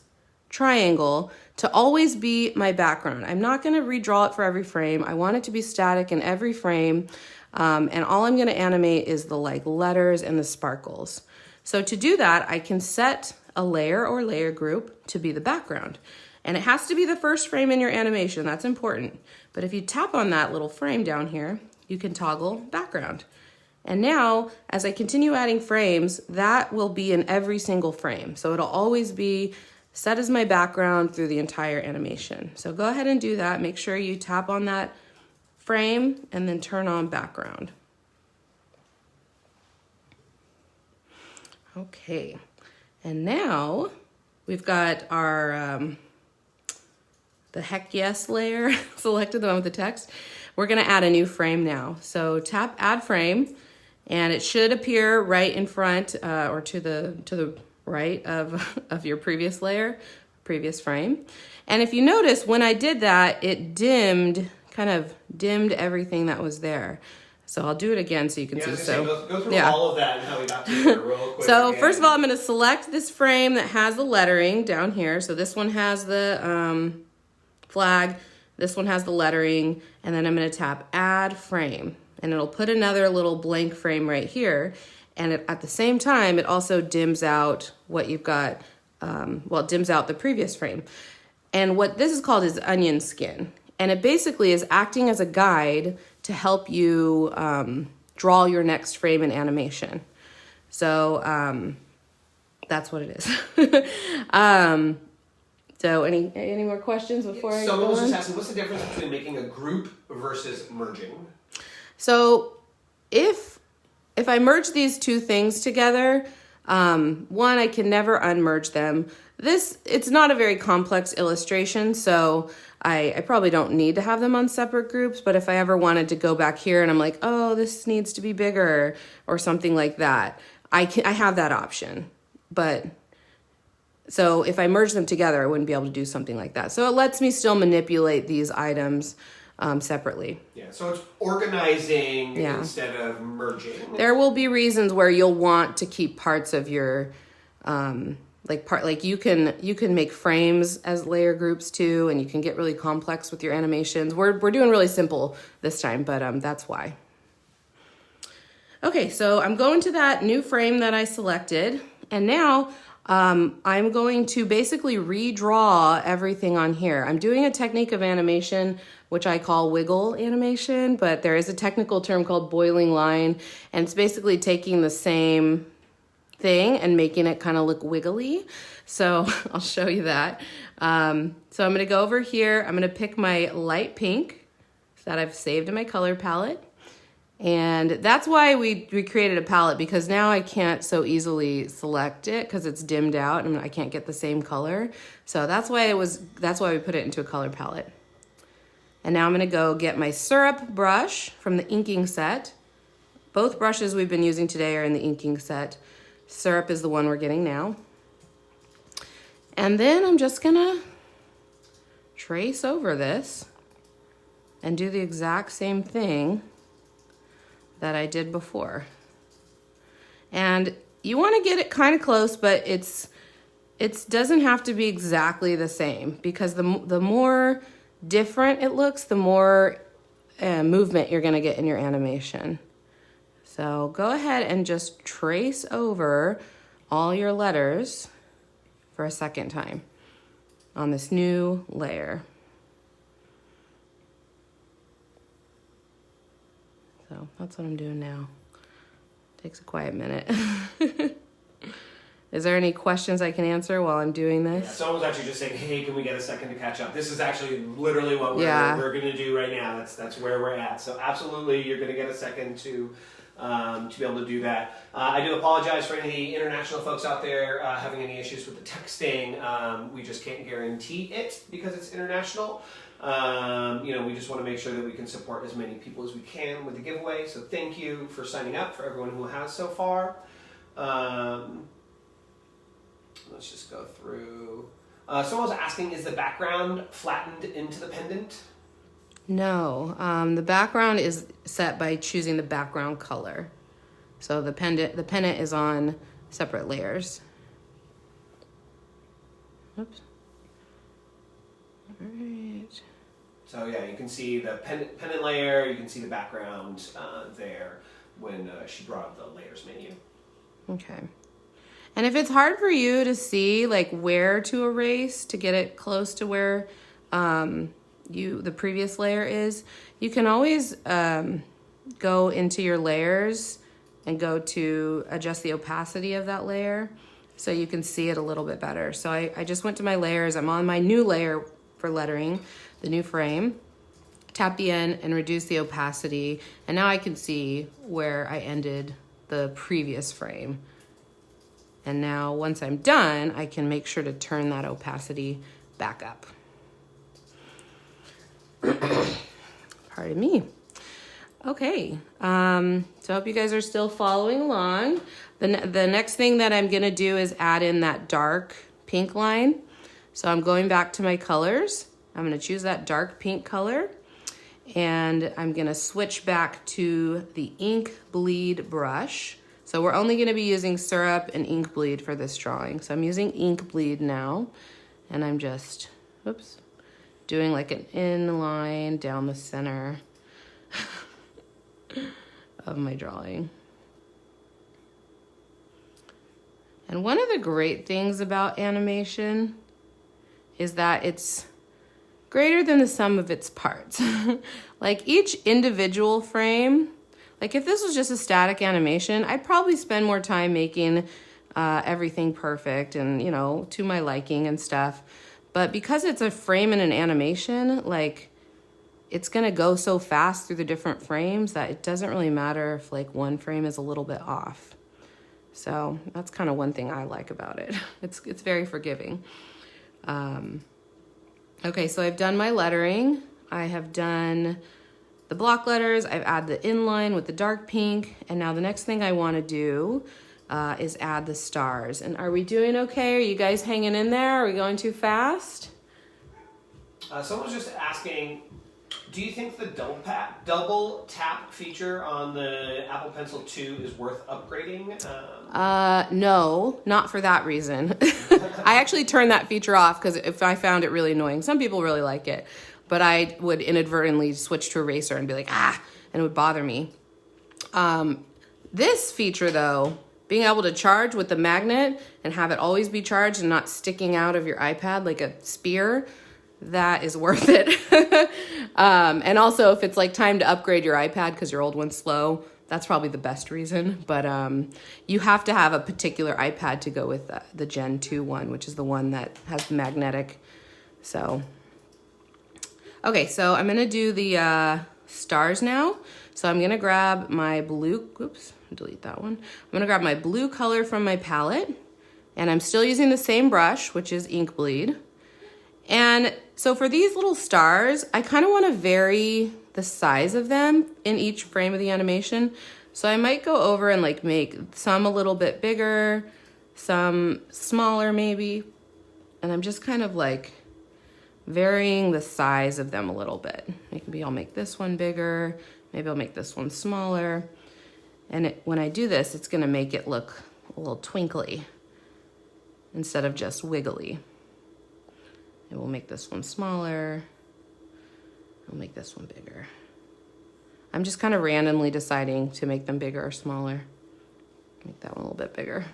triangle to always be my background. I'm not going to redraw it for every frame. I want it to be static in every frame, and all I'm going to animate is the like letters and the sparkles. So to do that, I can set a layer or layer group to be the background. And it has to be the first frame in your animation. That's important. But if you tap on that little frame down here, you can toggle background. And now, as I continue adding frames, that will be in every single frame. So it'll always be set as my background through the entire animation. So go ahead and do that. Make sure you tap on that frame and then turn on background. Okay, and now we've got our the heck yes layer selected, the one with the text. We're gonna add a new frame now. So tap add frame, and it should appear right in front or to the right of your previous layer, previous frame. And if you notice, when I did that, it kind of dimmed everything that was there. So I'll do it again so you can see. So go through all of that and how we got to here real quick. So first of all, I'm going to select this frame that has the lettering down here. So this one has the flag, this one has the lettering, and then I'm going to tap add frame. and it'll put another little blank frame right here. And at the same time, it also dims out what you've got, well, it dims out the previous frame. And what this is called is onion skin. And it basically is acting as a guide to help you draw your next frame in animation. So that's what it is. So any more questions before I go on? Someone was just asking, what's the difference between making a group versus merging? So if I merge these two things together, one, I can never unmerge them. It's not a very complex illustration, so I probably don't need to have them on separate groups, but if I ever wanted to go back here and I'm like, oh, this needs to be bigger or something like that, I have that option. But so if I merge them together, I wouldn't be able to do something like that. So it lets me still manipulate these items separately. Yeah, so it's organizing instead of merging. There will be reasons where you'll want to keep parts of your, like you can make frames as layer groups too, and you can get really complex with your animations. We're doing really simple this time, but that's why. Okay, so I'm going to that new frame that I selected, and now I'm going to basically redraw everything on here. I'm doing a technique of animation which I call wiggle animation, but there is a technical term called boiling line, and it's basically taking the same thing and making it kind of look wiggly. So I'll show you that. So I'm gonna go over here, I'm gonna pick my light pink that I've saved in my color palette. And that's why we created a palette, because now I can't so easily select it because it's dimmed out and I can't get the same color. So that's why we put it into a color palette. And now I'm gonna go get my syrup brush from the inking set. Both brushes we've been using today are in the inking set. Syrup is the one we're getting now. And then I'm just gonna trace over this and do the exact same thing that I did before. And you wanna get it kind of close, but it doesn't have to be exactly the same, because the more different it looks, the more movement you're gonna get in your animation. So go ahead and just trace over all your letters for a second time on this new layer. So that's what I'm doing now. Takes a quiet minute. Is there any questions I can answer while I'm doing this? Yeah, someone was actually just saying, hey, can we get a second to catch up? This is actually literally what we're going to do right now. That's where we're at. So absolutely, you're going to get a second to be able to do that. I do apologize for any of the international folks out there having any issues with the texting. We just can't guarantee it because it's international. We just want to make sure that we can support as many people as we can with the giveaway. So thank you for signing up, for everyone who has so far. Let's just go through. Someone was asking, is the background flattened into the pendant? No, the background is set by choosing the background color. So the pendant is on separate layers. Oops. All right. So yeah, you can see the pendant layer, you can see the background there when she brought up the layers menu. Okay. And if it's hard for you to see like where to erase to get it close to where the previous layer is, you can always go into your layers and go to adjust the opacity of that layer so you can see it a little bit better. So I just went to my layers. I'm on my new layer for lettering, the new frame. Tap the N and reduce the opacity, and now I can see where I ended the previous frame. And now once I'm done, I can make sure to turn that opacity back up. Pardon me. Okay, so I hope you guys are still following along. The next thing that I'm gonna do is add in that dark pink line. So I'm going back to my colors. I'm gonna choose that dark pink color, and I'm gonna switch back to the ink bleed brush. So we're only gonna be using syrup and ink bleed for this drawing. So I'm using ink bleed now, and I'm just, doing like an inline down the center. of my drawing. And one of the great things about animation is that it's greater than the sum of its parts. Like each individual frame, like if this was just a static animation, I'd probably spend more time making everything perfect and, you know, to my liking and stuff. But because it's a frame in an animation, like it's gonna go so fast through the different frames that it doesn't really matter if like one frame is a little bit off. So that's kind of one thing I like about it. It's very forgiving. Okay, so I've done my lettering. I have done the block letters. I've added the inline with the dark pink. And now the next thing I want to do is add the stars. And are we doing okay? Are you guys hanging in there? Are we going too fast? Someone was just asking, do you think the double tap feature on the Apple Pencil 2 is worth upgrading? No, not for that reason. I actually turned that feature off because if I found it really annoying. Some people really like it, but I would inadvertently switch to eraser and be like, and it would bother me. This feature though, being able to charge with the magnet and have it always be charged and not sticking out of your iPad like a spear, that is worth it. And also if it's like time to upgrade your iPad because your old one's slow, that's probably the best reason. But you have to have a particular iPad to go with the Gen 2 one, which is the one that has the magnetic. So, okay, so I'm gonna do the stars now. So I'm gonna grab my blue, oops, delete that one. I'm gonna grab my blue color from my palette, and I'm still using the same brush, which is Ink Bleed. And so for these little stars, I kind of want to vary the size of them in each frame of the animation. So I might go over and like make some a little bit bigger, some smaller maybe. And I'm just kind of like varying the size of them a little bit. Maybe I'll make this one bigger. Maybe I'll make this one smaller. And when I do this, it's going to make it look a little twinkly instead of just wiggly. And we'll make this one smaller. I'll make this one bigger. I'm just kind of randomly deciding to make them bigger or smaller. Make that one a little bit bigger.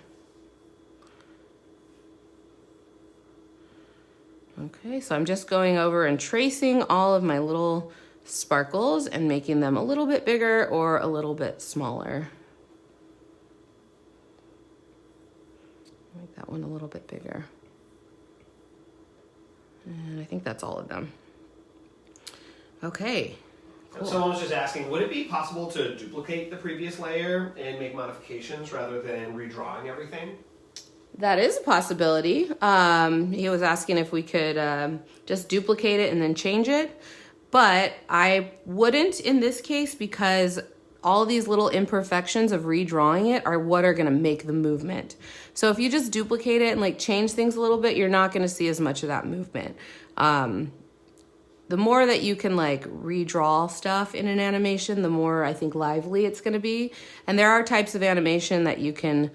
Okay, so I'm just going over and tracing all of my little sparkles and making them a little bit bigger or a little bit smaller. Make that one a little bit bigger. And I think that's all of them. Okay. Cool. Someone was just asking, would it be possible to duplicate the previous layer and make modifications rather than redrawing everything? That is a possibility. He was asking if we could just duplicate it and then change it. But I wouldn't in this case because all these little imperfections of redrawing it are what are going to make the movement. So if you just duplicate it and like change things a little bit, you're not going to see as much of that movement. The more that you can like redraw stuff in an animation, the more I think lively it's going to be. And there are types of animation that you can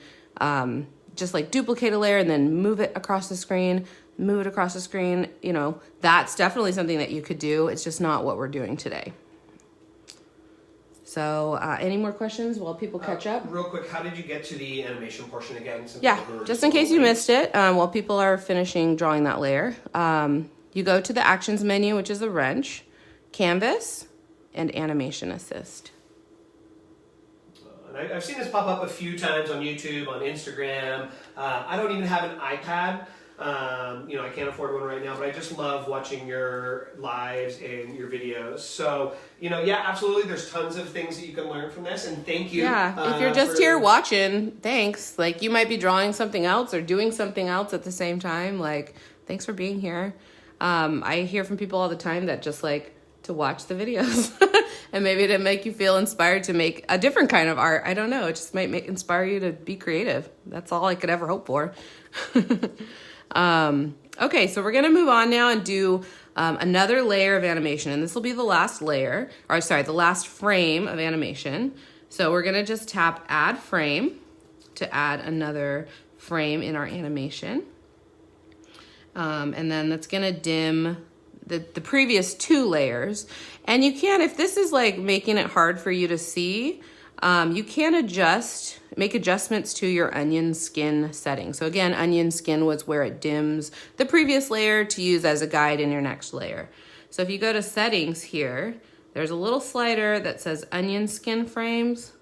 just like duplicate a layer and then move it across the screen, move it across the screen. You know, that's definitely something that you could do. It's just not what we're doing today. So any more questions while people catch up? Real quick, how did you get to the animation portion again? Yeah, just in case you missed it, while people are finishing drawing that layer, you go to the actions menu, which is the wrench, canvas, and animation assist. And I've seen this pop up a few times on YouTube, on Instagram. I don't even have an iPad. I can't afford one right now, but I just love watching your lives and your videos. So, yeah, absolutely. There's tons of things that you can learn from this, and thank you. Yeah, if you're just here watching, thanks. Like, you might be drawing something else or doing something else at the same time. Like, thanks for being here. I hear from people all the time that just like to watch the videos and maybe to make you feel inspired to make a different kind of art. I don't know. It just might inspire you to be creative. That's all I could ever hope for. Okay, so we're going to move on now and do another layer of animation. And this will be the last layer, the last frame of animation. So we're going to just tap Add Frame to add another frame in our animation. And then that's going to dim the previous two layers. And you can, if this is like making it hard for you to see, You can make adjustments to your onion skin setting. So again, onion skin was where it dims the previous layer to use as a guide in your next layer. So if you go to settings here, there's a little slider that says onion skin frames.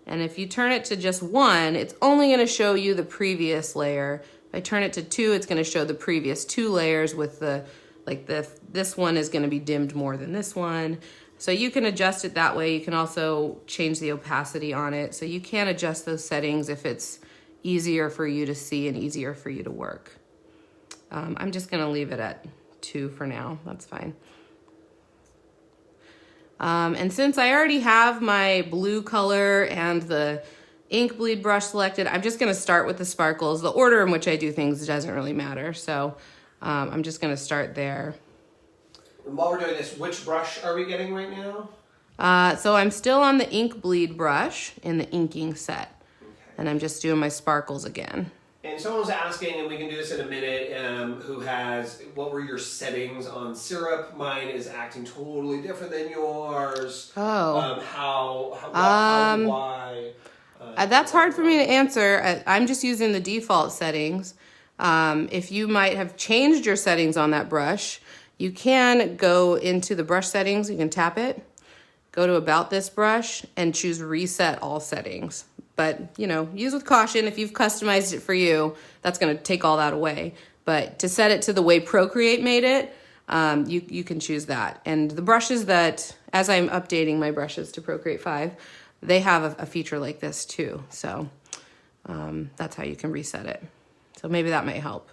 And if you turn it to just 1, it's only going to show you the previous layer. If I turn it to 2, it's going to show the previous 2 layers with this one is going to be dimmed more than this one. So you can adjust it that way. You can also change the opacity on it. So you can adjust those settings if it's easier for you to see and easier for you to work. I'm just going to leave it at 2 for now. That's fine. And since I already have my blue color and the ink bleed brush selected, I'm just going to start with the sparkles. The order in which I do things doesn't really matter. So I'm just going to start there. And while we're doing this, which brush are we getting right now? So I'm still on the ink bleed brush in the inking set. Okay. And I'm just doing my sparkles again. And someone was asking, and we can do this in a minute, what were your settings on syrup? Mine is acting totally different than yours. Oh. Why? That's hard for me to answer. I'm just using the default settings. If you might have changed your settings on that brush, you can go into the brush settings. You can tap it, go to about this brush, and choose reset all settings. But, use with caution. If you've customized it for you, that's going to take all that away. But to set it to the way Procreate made it, you can choose that. And the brushes that, as I'm updating my brushes to Procreate 5, they have a feature like this too. So that's how you can reset it. So maybe that might help.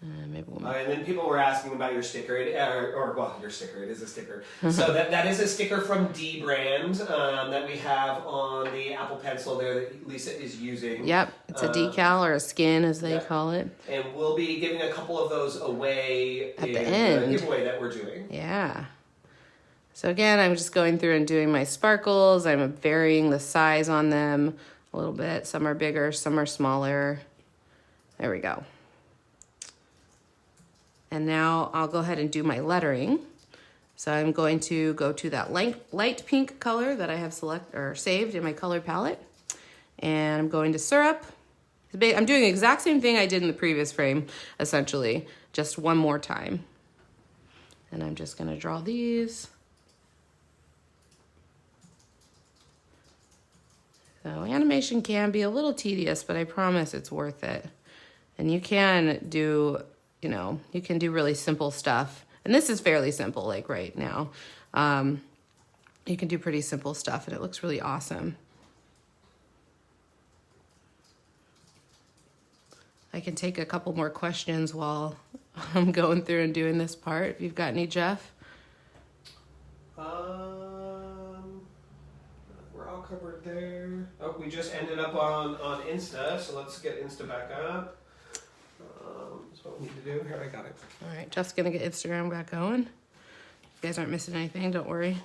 And then people were asking about your sticker, your sticker, it is a sticker. So that is a sticker from D brand that we have on the Apple Pencil there that Lisa is using. Yep, it's a decal or a skin as they call it. And we'll be giving a couple of those away at the end. The giveaway that we're doing. Yeah. So again, I'm just going through and doing my sparkles. I'm varying the size on them a little bit. Some are bigger, some are smaller. There we go. And now I'll go ahead and do my lettering. So I'm going to go to that light pink color that I have saved in my color palette. And I'm going to syrup. I'm doing the exact same thing I did in the previous frame, essentially, just one more time. And I'm just gonna draw these. So animation can be a little tedious, but I promise it's worth it. And you can do you can do really simple stuff. And this is fairly simple, like right now. You can do pretty simple stuff and it looks really awesome. I can take a couple more questions while I'm going through and doing this part. If you've got any, Jeff? We're all covered there. Oh, we just ended up on Insta, so let's get Insta back up. That's what we need to do. Here, I got it. All right, Jeff's gonna get Instagram back going. You guys aren't missing anything, don't worry.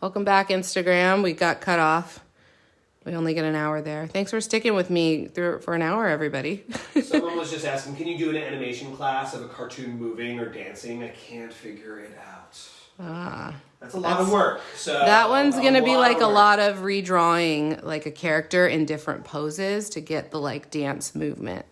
Welcome back, Instagram. We got cut off. We only get an hour there. Thanks for sticking with me for an hour, everybody. Someone was just asking, can you do an animation class of a cartoon moving or dancing? I can't figure it out. That's a lot of work. So that one's going to be like a lot of redrawing like a character in different poses to get the dance movement.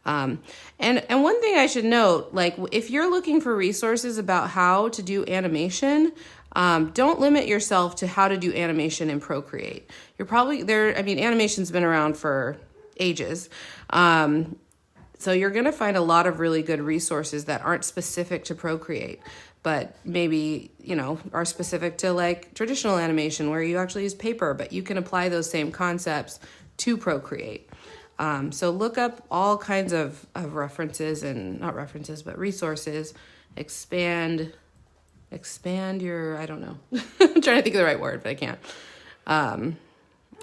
And one thing I should note, if you're looking for resources about how to do animation, don't limit yourself to how to do animation in Procreate. You're probably animation's been around for ages. So you're going to find a lot of really good resources that aren't specific to Procreate, but maybe, are specific to traditional animation where you actually use paper, but you can apply those same concepts to Procreate. So look up all kinds of references not references, but resources. Expand your, I don't know. I'm trying to think of the right word, but I can't.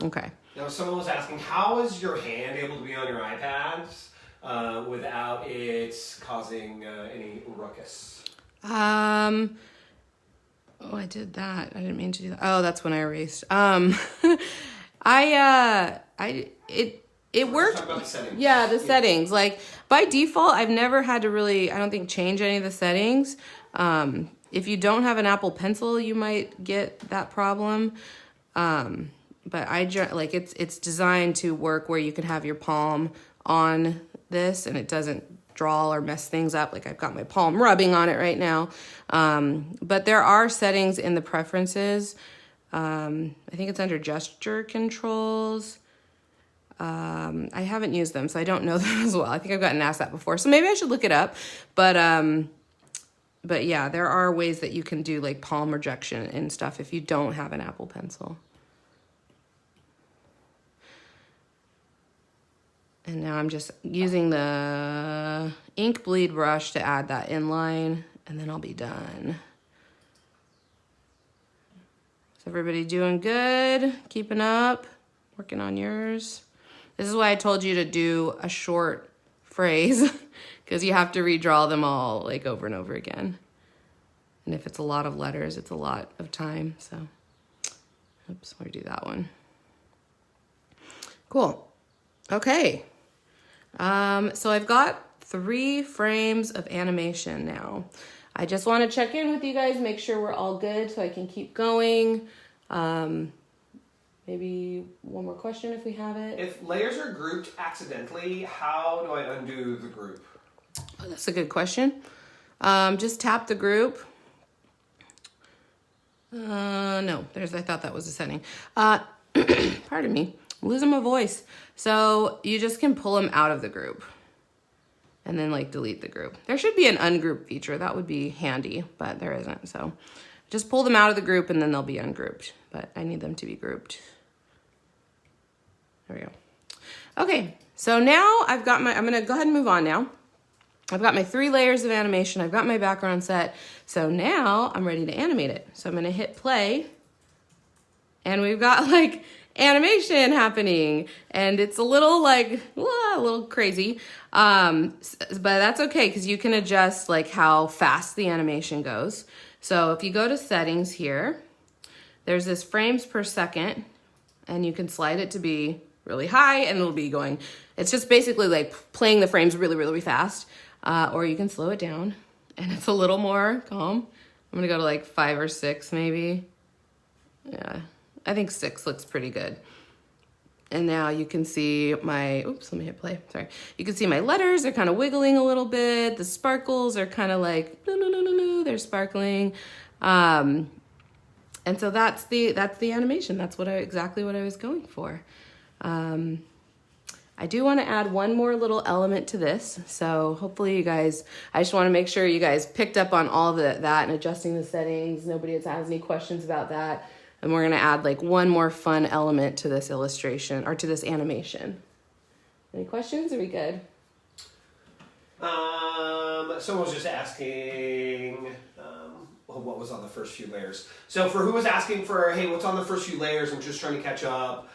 Okay. Now, someone was asking, how is your hand able to be on your iPads without it causing any ruckus? Oh, I did that. I didn't mean to do that. Oh, that's when I erased. It worked. Talk about the settings. Yeah, the settings. By default, I've never had to really, I don't think, change any of the settings. If you don't have an Apple Pencil, you might get that problem. But like it's designed to work where you can have your palm on this and it doesn't draw or mess things up. Like I've got my palm rubbing on it right now. But there are settings in the preferences. I think it's under gesture controls. I haven't used them, so I don't know them as well. I think I've gotten asked that before, so maybe I should look it up. But yeah, there are ways that you can do like palm rejection and stuff if you don't have an Apple Pencil. And now I'm just using the ink bleed brush to add that inline, and then I'll be done. Is everybody doing good? Keeping up? Working on yours? This is why I told you to do a short phrase, because you have to redraw them all like over and over again. And if it's a lot of letters, it's a lot of time. So, oops, we'll do that one. Cool. Okay. So I've got 3 frames of animation now. I just want to check in with you guys, make sure we're all good so I can keep going. Maybe one more question if we have it. If layers are grouped accidentally, how do I undo the group? Oh, that's a good question. Just tap the group. No, I thought that was a setting. Pardon me, I'm losing my voice. So you just can pull them out of the group and then like delete the group. There should be an ungroup feature. That would be handy, but there isn't. So just pull them out of the group and then they'll be ungrouped, but I need them to be grouped. There we go. Okay, so now I'm gonna go ahead and move on now. I've got my 3 layers of animation. I've got my background set. So now I'm ready to animate it. So I'm gonna hit play and we've got like animation happening and it's a little like, a little crazy. But that's okay because you can adjust like how fast the animation goes. So if you go to settings here, there's this frames per second and you can slide it to be really high and it'll be going, it's just basically like playing the frames really, really fast. Or you can slow it down and it's a little more calm. I'm gonna go to like 5 or 6 maybe. Yeah, I think 6 looks pretty good. And now you can see my, oops, let me hit play, sorry. You can see my letters, they're kind of wiggling a little bit. The sparkles are kind of like, they're sparkling. And so that's the animation. That's exactly what I was going for. I do want to add one more little element to this. So hopefully you guys, I just want to make sure you guys picked up on all of that and adjusting the settings. Nobody has any questions about that. And we're going to add like one more fun element to this illustration or to this animation. Any questions? Are we good? Someone was just asking what was on the first few layers. So for who was asking for, hey, what's on the first few layers? I'm just trying to catch up.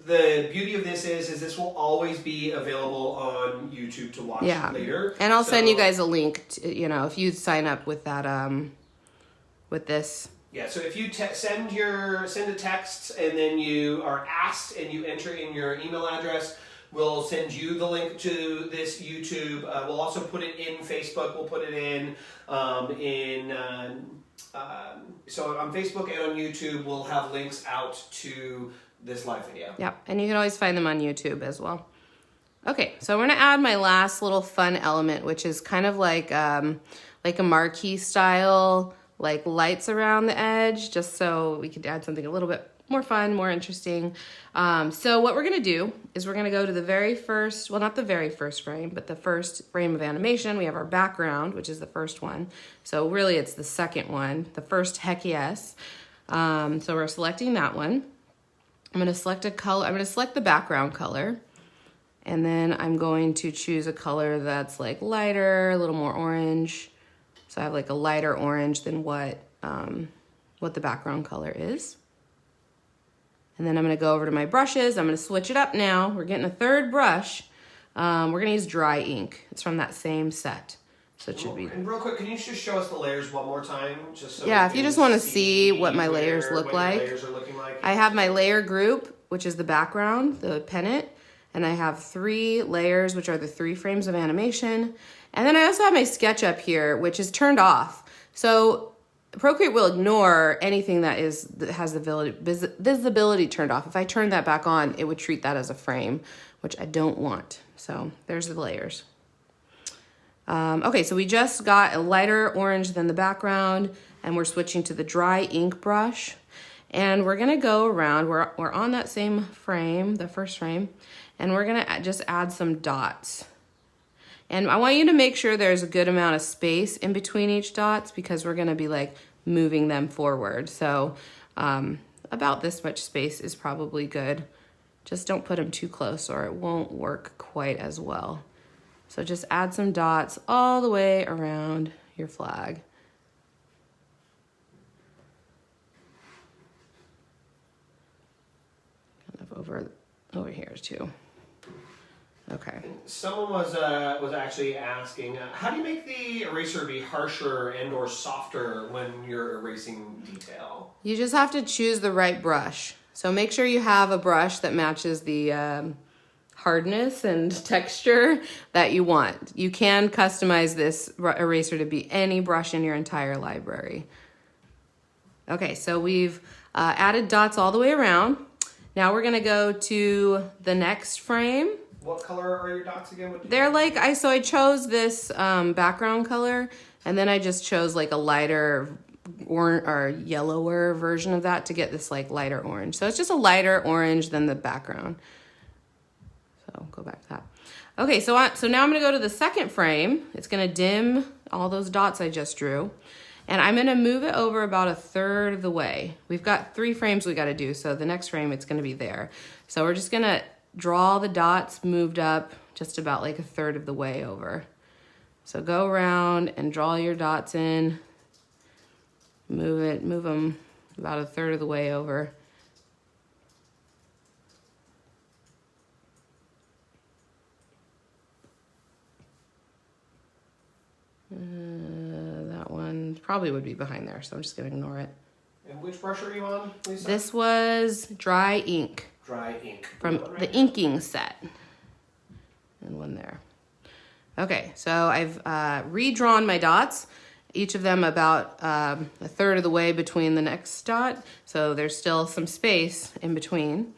The beauty of this is this will always be available on YouTube to watch later. And I'll send you guys a link to, if you sign up with that, with this. Yeah, so if you send a text and then you are asked and you enter in your email address, we'll send you the link to this YouTube. We'll also put it in Facebook. We'll put it in so on Facebook and on YouTube, we'll have links out to this live video. Yep, and you can always find them on YouTube as well. Okay, so I'm gonna add my last little fun element, which is kind of like a marquee style, like lights around the edge, just so we could add something a little bit more fun, more interesting. So what we're gonna do is we're gonna go to the very first, well, not the very first frame, but the first frame of animation. We have our background, which is the first one. So really it's the second one, the first heck yes. So we're selecting that one. I'm gonna select a color, I'm gonna select the background color, and then I'm going to choose a color that's like lighter, a little more orange. So I have like a lighter orange than what the background color is. And then I'm gonna go over to my brushes. I'm gonna switch it up now. We're getting a third brush. We're gonna use dry ink. It's from that same set. So it should be. And real quick, can you just show us the layers one more time? Just so if you just wanna see what my layers look like. Layers are looking like. I have my layer group, which is the background, the pennant, and I have 3 layers, which are the 3 frames of animation. And then I also have my sketch up here, which is turned off. So Procreate will ignore anything that has the visibility turned off. If I turn that back on, it would treat that as a frame, which I don't want. So there's the layers. Okay, so we just got a lighter orange than the background, and we're switching to the dry ink brush. And we're gonna go around, we're on that same frame, the first frame, and we're gonna just add some dots. And I want you to make sure there's a good amount of space in between each dots because we're gonna be like moving them forward. So about this much space is probably good. Just don't put them too close or it won't work quite as well. So just add some dots all the way around your flag. Kind of over here too. Okay. Someone was actually asking, how do you make the eraser be harsher and or softer when you're erasing detail? You just have to choose the right brush. So make sure you have a brush that matches the hardness and texture that you want. You can customize this eraser to be any brush in your entire library. Okay, so we've added dots all the way around. Now we're gonna go to the next frame. What color are your dots again? They're like, so I chose this background color, and then I just chose like a lighter or yellower version of that to get this like lighter orange. So it's just a lighter orange than the background. So go back to that. Okay, so now I'm gonna go to the second frame. It's gonna dim all those dots I just drew. And I'm gonna move it over about 1/3 of the way. We've got 3 frames we gotta do, so the next frame it's gonna be there. So we're just gonna draw the dots moved up just about like 1/3 of the way over. So go around and draw your dots in. Move them about 1/3 of the way over. That one probably would be behind there, so I'm just gonna ignore it. And which brush are you on, Lisa? This was dry ink. Dry ink. From the inking set. And one there. Okay, so I've redrawn my dots, each of them about 1/3 of the way between the next dot. So there's still some space in between.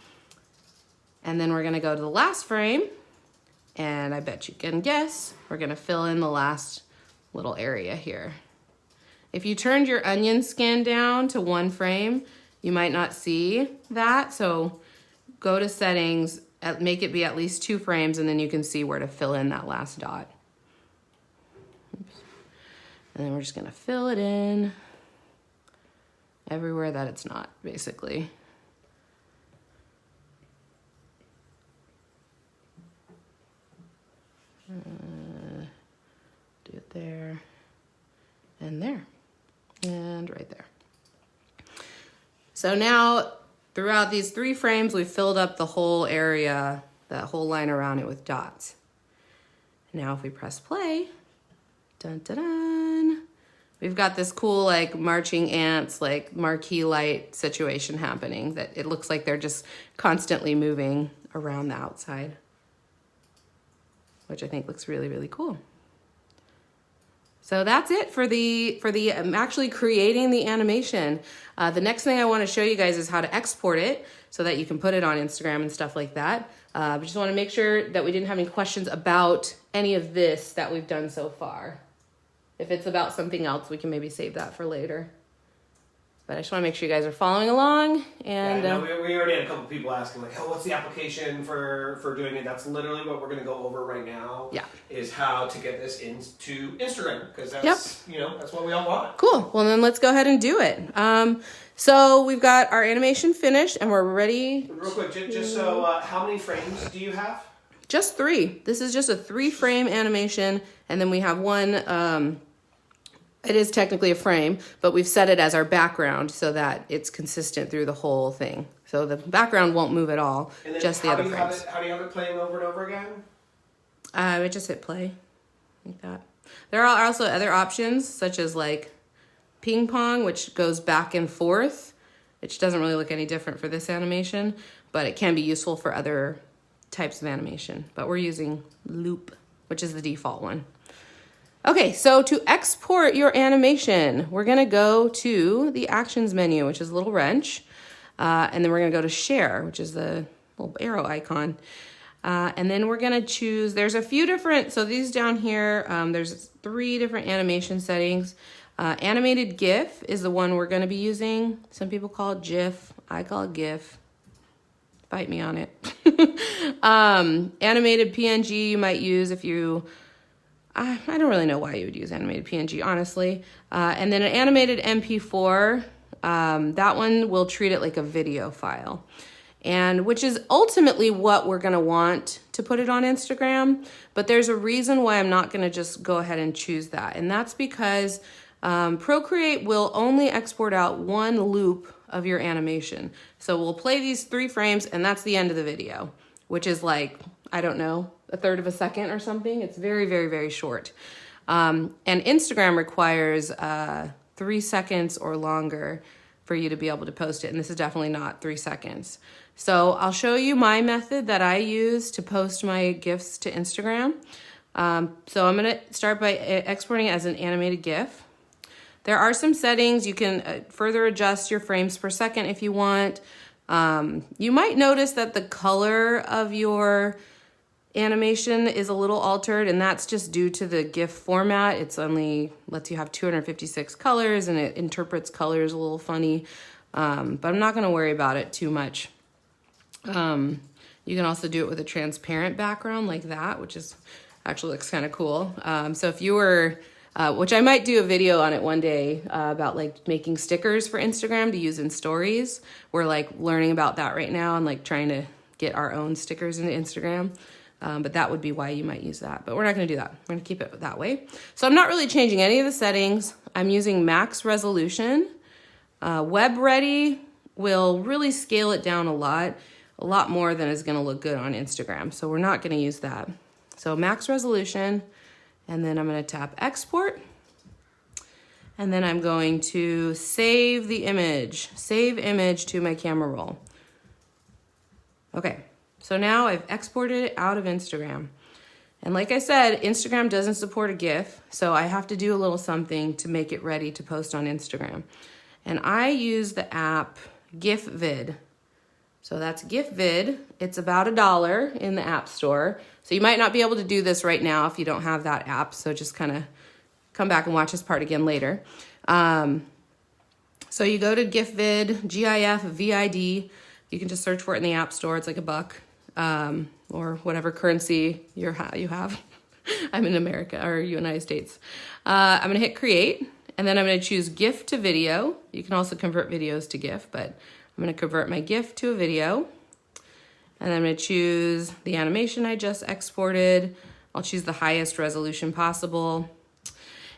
And then we're gonna go to the last frame, and I bet you can guess, we're gonna fill in the last little area here. If you turned your onion skin down to 1 frame, you might not see that. So go to settings, make it be at least 2 frames, and then you can see where to fill in that last dot. Oops. And then we're just gonna fill it in everywhere that it's not, basically. Do it there, and there, and right there. So now, throughout these 3 frames, we've filled up the whole area, that whole line around it with dots. Now if we press play, dun dun dun, we've got this cool like marching ants, like marquee light situation happening that it looks like they're just constantly moving around the outside, which I think looks really, really cool. So that's it for the actually creating the animation. The next thing I want to show you guys is how to export it so that you can put it on Instagram and stuff like that. But just want to make sure that we didn't have any questions about any of this that we've done so far. If it's about something else, we can maybe save that for later. But I just want to make sure you guys are following along. And yeah, no, we already had a couple people asking like, oh, what's the application for doing it? That's literally what we're going to go over right now. Yeah. Is how to get this into Instagram, because that's that's what we all want. Cool. Well, then let's go ahead and do it. So we've got our animation finished and we're ready. Real quick, just so how many frames do you have? Just 3. This is just a 3-frame animation, and then we have one. It is technically a frame, but we've set it as our background so that it's consistent through the whole thing. So the background won't move at all, And then just the other frames. How do you have it playing over and over again? I just hit play, like that. There are also other options, such as like ping pong, which goes back and forth, which doesn't really look any different for this animation, but it can be useful for other types of animation. But we're using loop, which is the default one. Okay, so to export your animation, we're gonna go to the actions menu, which is a little wrench. And then we're gonna go to share, which is the little arrow icon. And then we're gonna choose, there's a few different, so these down here, there's 3 different animation settings. Animated GIF is the one we're gonna be using. Some people call it GIF, I call it GIF. Fight me on it. Animated PNG you might use if you, I don't really know why you would use animated PNG, honestly. And then an animated MP4, that one will treat it like a video file. And which is ultimately what we're gonna want to put it on Instagram. But there's a reason why I'm not gonna just go ahead and choose that. And that's because Procreate will only export out 1 loop of your animation. So we'll play these 3 frames and that's the end of the video, which is like, I don't know, 1/3 of a second or something. It's very, very, very short. And Instagram requires 3 seconds or longer for you to be able to post it. And this is definitely not 3 seconds. So I'll show you my method that I use to post my GIFs to Instagram. So I'm gonna start by exporting it as an animated GIF. There are some settings. You can further adjust your frames per second if you want. You might notice that the color of your animation is a little altered, and that's just due to the GIF format. It's only lets you have 256 colors, and it interprets colors a little funny. But I'm not gonna worry about it too much. You can also do it with a transparent background like that, which is actually looks kind of cool. So if you were, which I might do a video on it one day about like making stickers for Instagram to use in stories. We're like learning about that right now and like trying to get our own stickers into Instagram. But that would be why you might use that. But we're not gonna do that. We're gonna keep it that way. So I'm not really changing any of the settings. I'm using max resolution. Web Ready will really scale it down a lot more than is gonna look good on Instagram. So we're not gonna use that. So max resolution, and then I'm gonna tap export. And then I'm going to save the image, save image to my camera roll. Okay, so now I've exported it out of Instagram. And like I said, Instagram doesn't support a GIF, so I have to do a little something to make it ready to post on Instagram. And I use the app GIFvid. So that's GIFvid. It's about $1 in the App Store. So you might not be able to do this right now if you don't have that app. So just kind of come back and watch this part again later. So you go to GIFvid, GIFVID. You can just search for it in the App Store. It's like $1 or whatever currency you have. I'm in America or United States. I'm going to hit create, and then I'm going to choose GIF to video. You can also convert videos to GIF, but I'm going to convert my GIF to a video. And then I'm going to choose the animation I just exported. I'll choose the highest resolution possible.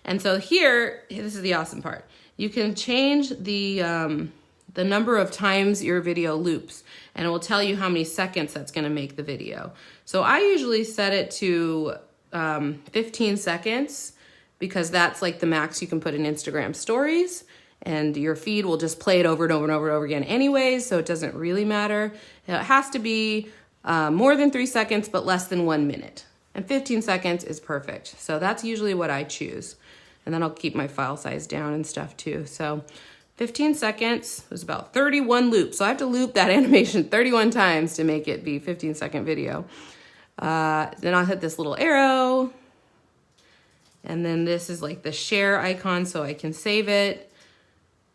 And so here, this is the awesome part. You can change the number of times your video loops, and it will tell you how many seconds that's going to make the video. So I usually set it to 15 seconds because that's like the max you can put in Instagram stories, and your feed will just play it over and over and over and over again anyways, so it doesn't really matter. It has to be more than 3 seconds, but less than 1 minute. And 15 seconds is perfect. So that's usually what I choose. And then I'll keep my file size down and stuff too. So 15 seconds was about 31 loops. So I have to loop that animation 31 times to make it be 15-second video. Then I'll hit this little arrow. And then this is like the share icon so I can save it.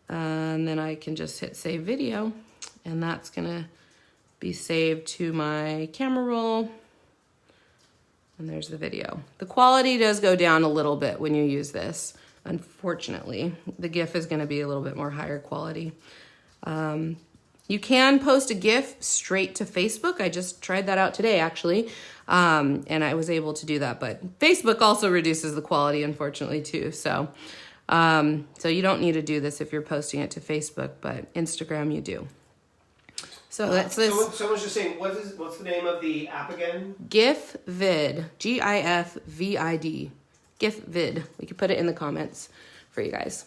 And then I can just hit save video. And that's gonna be saved to my camera roll. And there's the video. The quality does go down a little bit when you use this. Unfortunately, the GIF is gonna be a little bit more higher quality. You can post a GIF straight to Facebook. I just tried that out today, actually. And I was able to do that, but Facebook also reduces the quality, unfortunately, too. So you don't need to do this if you're posting it to Facebook, but Instagram you do. So that's this. Someone's just saying, what's the name of the app again? GIFvid, GIFVID, GIFvid. We could put it in the comments for you guys.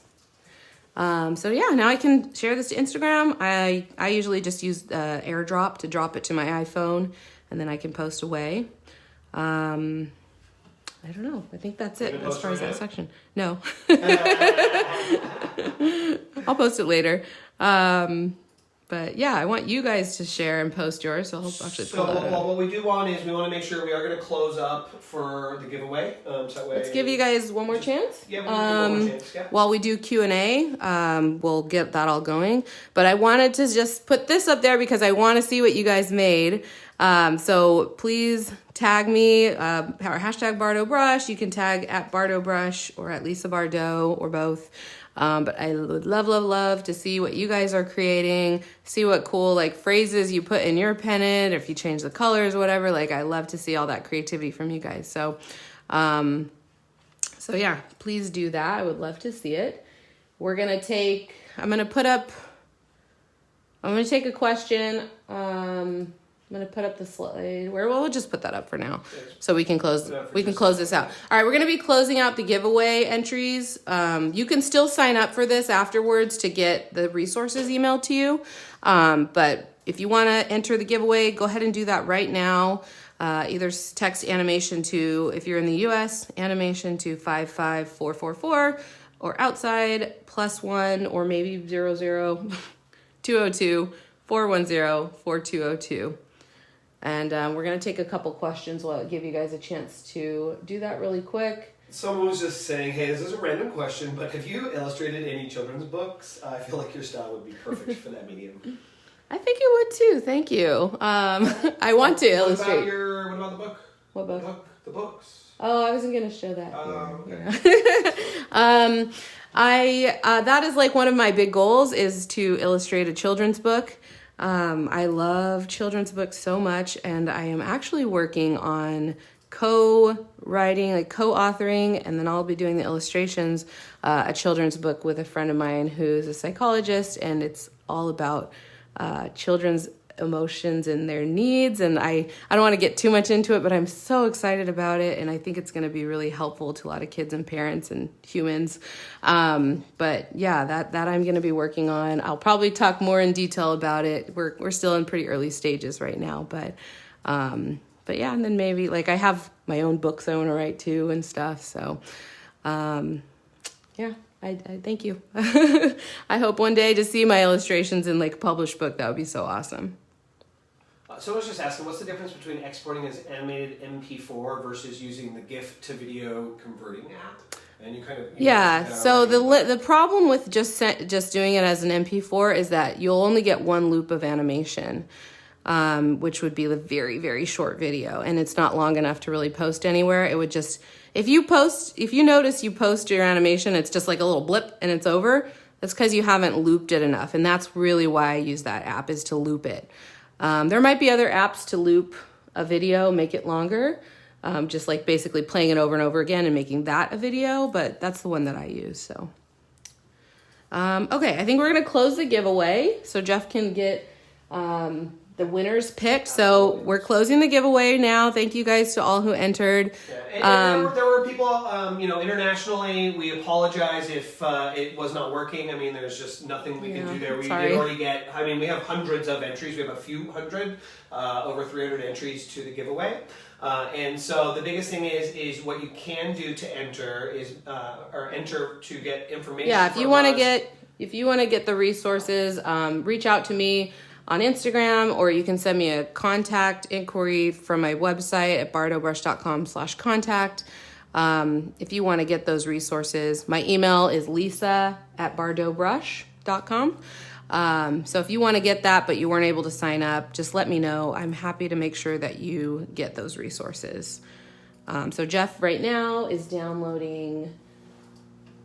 So yeah, now I can share this to Instagram. I usually just use AirDrop to drop it to my iPhone, and then I can post away. I don't know. I think that's it gonna as post far as right that now? section. No. I'll post it later. But yeah, I want you guys to share and post yours. So I'll actually pull that up. What we do want is we want to make sure we are going to close up for the giveaway. So that way, Let's give you guys one more chance. Yeah, we'll give you one more chance. Yeah. While we do Q&A, we'll get that all going. But I wanted to just put this up there because I want to see what you guys made. So please tag me, or hashtag Bardot Brush. You can tag at Bardot Brush or at Lisa Bardot or both. But I would love to see what you guys are creating, see what cool like phrases you put in your pennant, or if you change the colors, whatever. Like I love to see all that creativity from you guys. So, so yeah, please do that. I would love to see it. I'm going to take a question. I'm going to put up the slide where we'll just put that up for now so we can close this out. All right, we're going to be closing out the giveaway entries. You can still sign up for this afterwards to get the resources emailed to you. But if you want to enter the giveaway, go ahead and do that right now. Either text animation to, if you're in the US, animation to 55444 or outside +1 or maybe 00 202 410 4202. And we're going to take a couple questions. We'll give you guys a chance to do that really quick. Someone was just saying, hey, this is a random question, but have you illustrated any children's books? I feel like your style would be perfect for that medium. I think it would too. Thank you. I want to illustrate. What about the book? What book? The books. Oh, I wasn't going to show that. Okay. Yeah. That is like one of my big goals is to illustrate a children's book. I love children's books so much, and I am actually working on co-writing, like co-authoring, and then I'll be doing the illustrations, a children's book with a friend of mine who's a psychologist, and it's all about children's emotions and their needs. And I don't want to get too much into it, but I'm so excited about it, and I think it's going to be really helpful to a lot of kids and parents and humans. But yeah, that I'm going to be working on. I'll probably talk more in detail about it. We're still in pretty early stages right now, but yeah, and then maybe like I have my own books I want to write too and stuff. So yeah. I thank you. I hope one day to see my illustrations in like a published book. That would be so awesome. Someone's just asking, what's the difference between exporting as animated MP4 versus using the GIF to video converting app? And you kind of So the problem with just doing it as an MP4 is that you'll only get one loop of animation, which would be the very, very short video, and it's not long enough to really post anywhere. It would just, if you notice you post your animation, it's just like a little blip and it's over. That's because you haven't looped it enough, and that's really why I use that app, is to loop it. There might be other apps to loop a video, make it longer, just like basically playing it over and over again and making that a video, but that's the one that I use. So, okay, I think we're gonna close the giveaway so Jeff can get the winners picked. So we're closing the giveaway now. Thank you guys to all who entered. Yeah. And there were people, internationally. We apologize if it was not working. I mean, there's just nothing we can do there. We did already get, we have hundreds of entries. We have a few hundred, over 300 entries to the giveaway. And so the biggest thing is what you can do to enter is, or enter to get information. Yeah, if you want to get the resources, reach out to me on Instagram, or you can send me a contact inquiry from my website at bardotbrush.com/contact. If you want to get those resources, my email is lisa@bardotbrush.com. So if you want to get that, but you weren't able to sign up, just let me know. I'm happy to make sure that you get those resources. So Jeff right now is downloading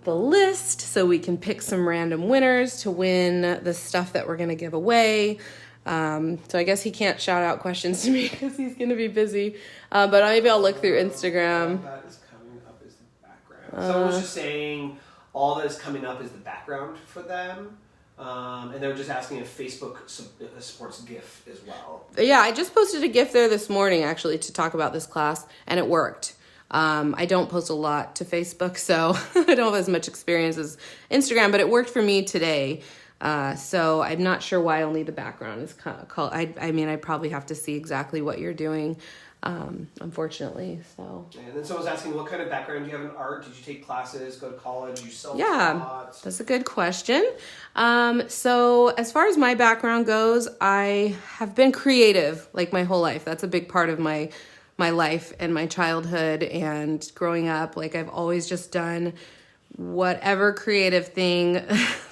the list so we can pick some random winners to win the stuff that we're going to give away. So I guess he can't shout out questions to me because he's going to be busy. But maybe I'll look through Instagram. All that is coming up is the background. Someone was just saying all that is coming up is the background for them. And they were just asking if Facebook supports GIF as well. Yeah, I just posted a GIF there this morning actually to talk about this class, and it worked. I don't post a lot to Facebook, so I don't have as much experience as Instagram, but it worked for me today. So I'm not sure why only the background is called. I probably have to see exactly what you're doing. unfortunately. So And then someone's asking, what kind of background do you have in art? Did you take classes, go to college, you self-taught? yeah, that's a good question. So as far as my background goes, I have been creative like my whole life. That's a big part of my life and my childhood and growing up. Like I've always just done whatever creative thing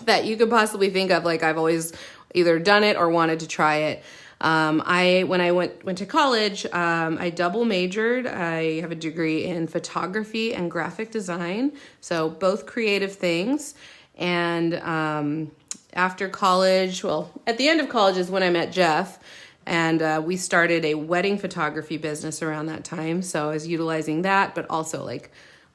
that you could possibly think of. Like I've always either done it or wanted to try it. When I went to college, I double majored. I have a degree in photography and graphic design, so both creative things. And after college, well, at the end of college is when I met Jeff, and we started a wedding photography business around that time. So I was utilizing that, but also like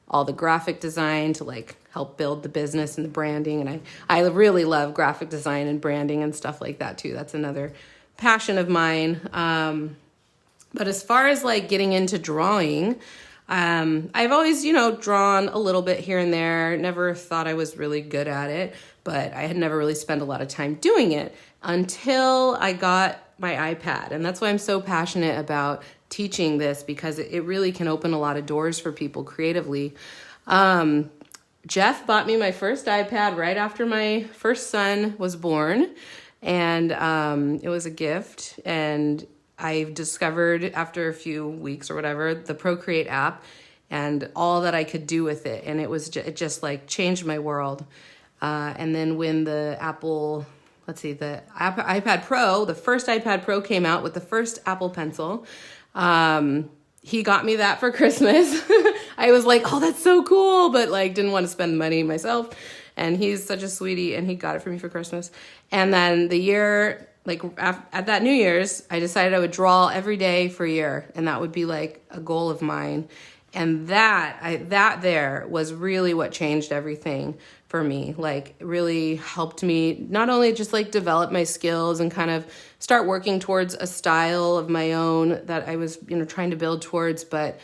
all the graphic design to like help build the business and the branding. And I really love graphic design and branding and stuff like that too. That's another passion of mine. But as far as like getting into drawing, I've always, drawn a little bit here and there. Never thought I was really good at it, but I had never really spent a lot of time doing it until I got my iPad. And that's why I'm so passionate about teaching this, because it really can open a lot of doors for people creatively. Jeff bought me my first iPad right after my first son was born. And it was a gift, and I discovered after a few weeks or whatever the Procreate app and all that I could do with it, and it just like changed my world. And then when the iPad Pro, the first iPad Pro came out with the first Apple Pencil, he got me that for Christmas. I was like, oh, that's so cool, but like didn't want to spend the money myself. And he's such a sweetie, and he got it for me for Christmas. And then the year, like at that New Year's, I decided I would draw every day for a year, and that would be like a goal of mine. And that there was really what changed everything for me. Like it really helped me not only just like develop my skills and kind of start working towards a style of my own that I was, trying to build towards, but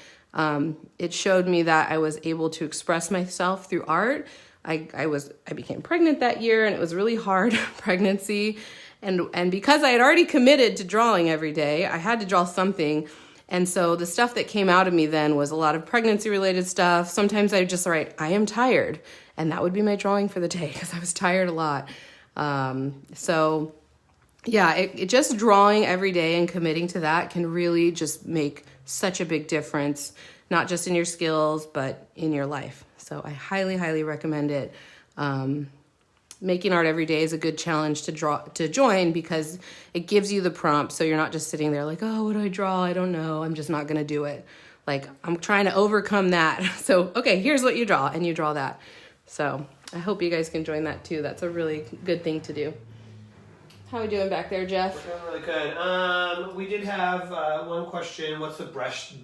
it showed me that I was able to express myself through art. I became pregnant that year, and it was a really hard pregnancy. And because I had already committed to drawing every day, I had to draw something. And so the stuff that came out of me then was a lot of pregnancy related stuff. Sometimes I would just write, I am tired. And that would be my drawing for the day because I was tired a lot. So yeah, it just drawing every day and committing to that can really just make such a big difference, not just in your skills, but in your life. So I highly, highly recommend it. Making art every day is a good challenge to join because it gives you the prompt. So you're not just sitting there like, oh, what do I draw? I don't know. I'm just not going to do it. Like I'm trying to overcome that. So, okay, here's what you draw, and you draw that. So I hope you guys can join that too. That's a really good thing to do. How are we doing back there, Jeff? We're doing really good. We did have one question. What's the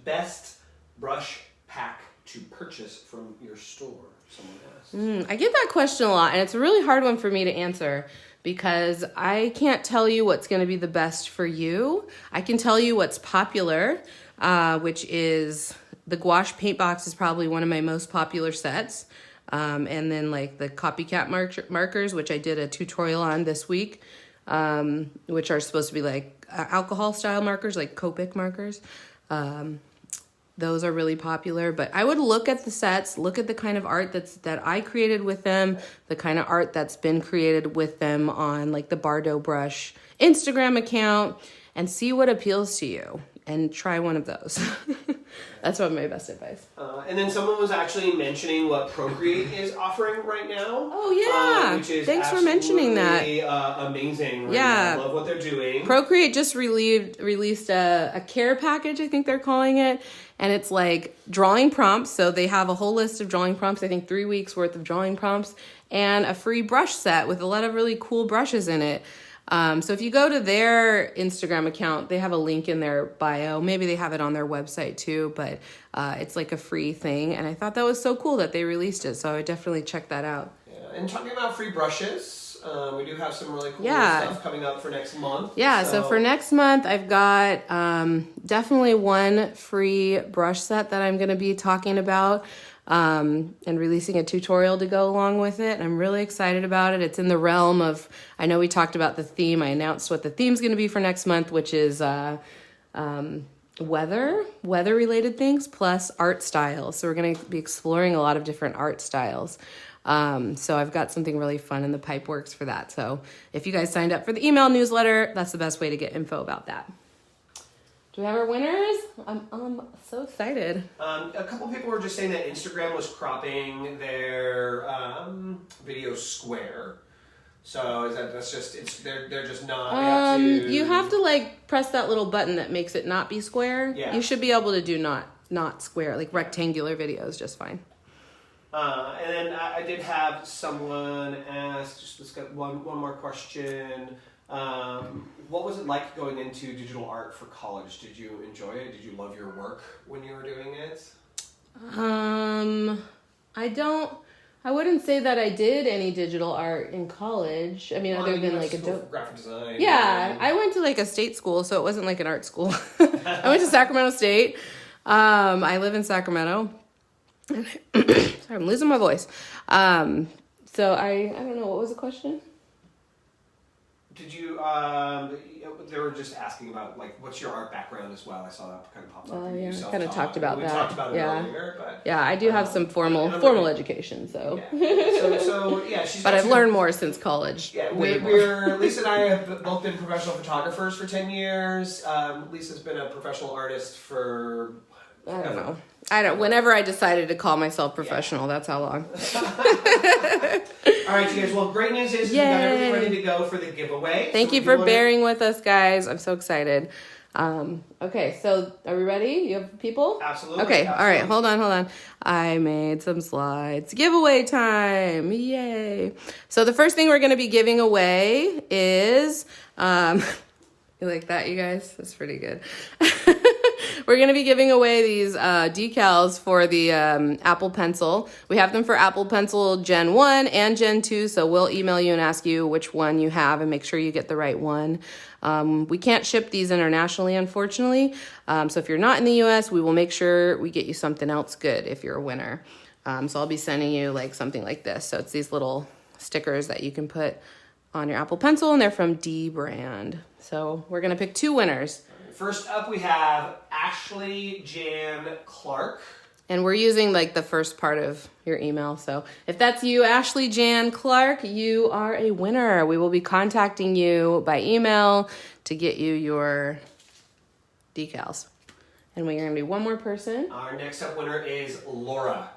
best brush pack to purchase from your store? Someone asked. I get that question a lot, and it's a really hard one for me to answer because I can't tell you what's going to be the best for you. I can tell you what's popular, which is the gouache paint box is probably one of my most popular sets. And then like the copycat markers, which I did a tutorial on this week, which are supposed to be like alcohol style markers, like Copic markers. Those are really popular, but I would look at the sets, look at the kind of art that I created with them, the kind of art that's been created with them on like the Bardot brush Instagram account, and see what appeals to you and try one of those. That's what my best advice. And then someone was actually mentioning what Procreate is offering right now. Oh yeah, which is thanks for mentioning that. Amazing. Right Yeah, now. I love what they're doing. Procreate just released a care package, I think they're calling it, and it's like drawing prompts. So they have a whole list of drawing prompts. I think 3 weeks worth of drawing prompts and a free brush set with a lot of really cool brushes in it. So if you go to their Instagram account, they have a link in their bio. Maybe they have it on their website too, but it's like a free thing. And I thought that was so cool that they released it. So I would definitely check that out. Yeah. And talking about free brushes, we do have some really cool stuff coming up for next month. Yeah, so for next month, I've got definitely one free brush set that I'm going to be talking about. And releasing a tutorial to go along with it. I'm really excited about it. It's in the realm of, I know we talked about the theme. I announced what the theme's going to be for next month, which is weather related things, plus art styles. So we're going to be exploring a lot of different art styles. So I've got something really fun in the pipe works for that. So if you guys signed up for the email newsletter, that's the best way to get info about that. Do we have our winners? I'm so excited. A couple people were just saying that Instagram was cropping their video square. So they're just not. You have to like press that little button that makes it not be square. Yeah. You should be able to do not square, like rectangular videos, just fine. And then I did have someone ask. Let's get one more question. What was it like going into digital art for college? Did you enjoy it? Did you love your work when you were doing it? I wouldn't say that I did any digital art in college. I mean, other than like graphic design. Yeah, I went to like a state school, so it wasn't like an art school. I went to Sacramento State. I live in Sacramento. Sorry, I'm losing my voice. So I don't know, what was the question? Did you, they were just asking about, like, what's your art background as well? I saw that kind of popped up. Oh, yeah, I kind of talked about that. We talked about it earlier, but... Yeah, I do have some formal education, so... Yeah. She's... But I've learned more since college. Yeah, Lisa and I have both been professional photographers for 10 years. Lisa's been a professional artist for... I don't. Whenever I decided to call myself professional, that's how long. All right, you guys. Well, great news is we got everything ready to go for the giveaway. Thank you for bearing with us, guys. I'm so excited. Okay, so are we ready? You have people? Absolutely. Okay, all right. Hold on. I made some slides. Giveaway time. Yay. So the first thing we're going to be giving away is... you like that, you guys? That's pretty good. We're going to be giving away these decals for the Apple Pencil. We have them for Apple Pencil Gen 1 and Gen 2, so we'll email you and ask you which one you have and make sure you get the right one. We can't ship these internationally, unfortunately. So if you're not in the U.S., we will make sure we get you something else good if you're a winner. So I'll be sending you like something like this. So it's these little stickers that you can put on your Apple Pencil, and they're from D brand. So we're going to pick 2 winners. First up, we have Ashley Jan Clark. And we're using like the first part of your email. So if that's you, Ashley Jan Clark, you are a winner. We will be contacting you by email to get you your decals. And we're going to do one more person. Our next up winner is Laura.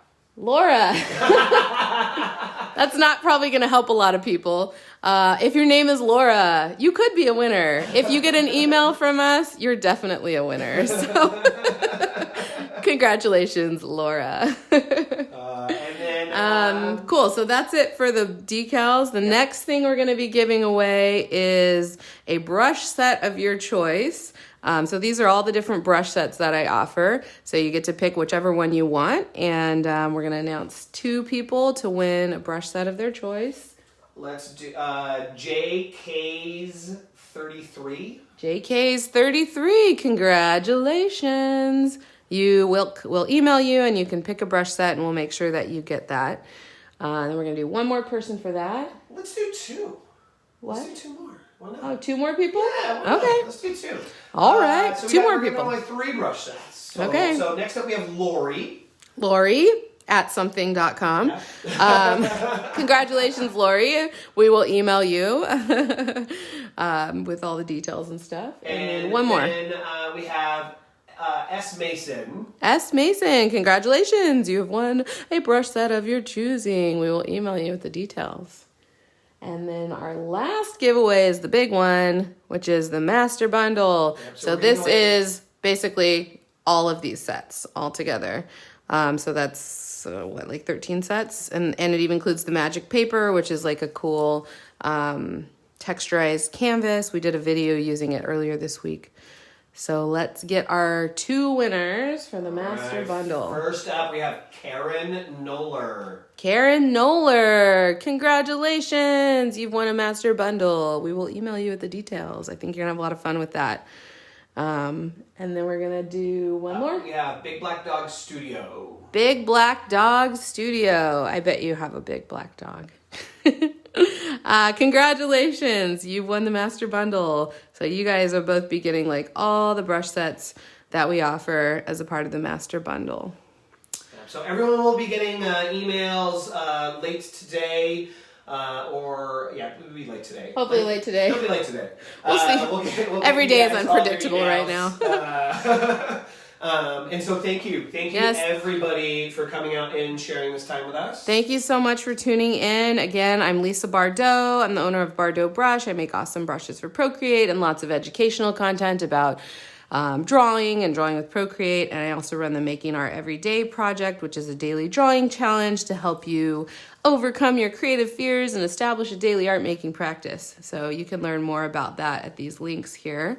That's not probably going to help a lot of people. If your name is Laura, you could be a winner. If you get an email from us, you're definitely a winner. So congratulations, Laura. Cool. So that's it for the decals. The next thing we're going to be giving away is a brush set of your choice. So these are all the different brush sets that I offer. So you get to pick whichever one you want. And we're going to announce 2 people to win a brush set of their choice. Let's do JK's 33. JK's 33. Congratulations. We'll email you and you can pick a brush set and we'll make sure that you get that. Then we're going to do one more person for that. Let's do 2. What? Let's do 2 more. Why not? Oh, 2 more people? Yeah, okay. Let's do 2. All right, so 2 more we're people. Only 3 brush sets. So, okay. So next up we have Lori. Lori at something.com. Congratulations, Lori. We will email you with all the details and stuff. And one more. And we have S. Mason. S. Mason, congratulations. You have won a brush set of your choosing. We will email you with the details. And then our last giveaway is the big one, which is the master bundle. Yep, so this is basically all of these sets all together. So that's like 13 sets. And it even includes the magic paper, which is like a cool texturized canvas. We did a video using it earlier this week. So let's get our 2 winners for the master bundle. First up, we have Karen Noller. Karen Noller, congratulations. You've won a master bundle. We will email you with the details. I think you're going to have a lot of fun with that. And then we're going to do one more. Yeah, Big Black Dog Studio. Big Black Dog Studio. I bet you have a big black dog. Congratulations. You've won the master bundle. So you guys will both be getting like all the brush sets that we offer as a part of the master bundle. So everyone will be getting emails late today, it'll be late today. Hopefully late today. It'll be late today. We'll see. Every day is unpredictable right now. And so thank you Yes. everybody for coming out and sharing this time with us. Thank you so much for tuning in. Again, I'm Lisa Bardot. I'm the owner of Bardot Brush. I make awesome brushes for Procreate and lots of educational content about drawing and drawing with Procreate. And I also run the Making Art Everyday project, which is a daily drawing challenge to help you overcome your creative fears and establish a daily art making practice. So you can learn more about that at these links here.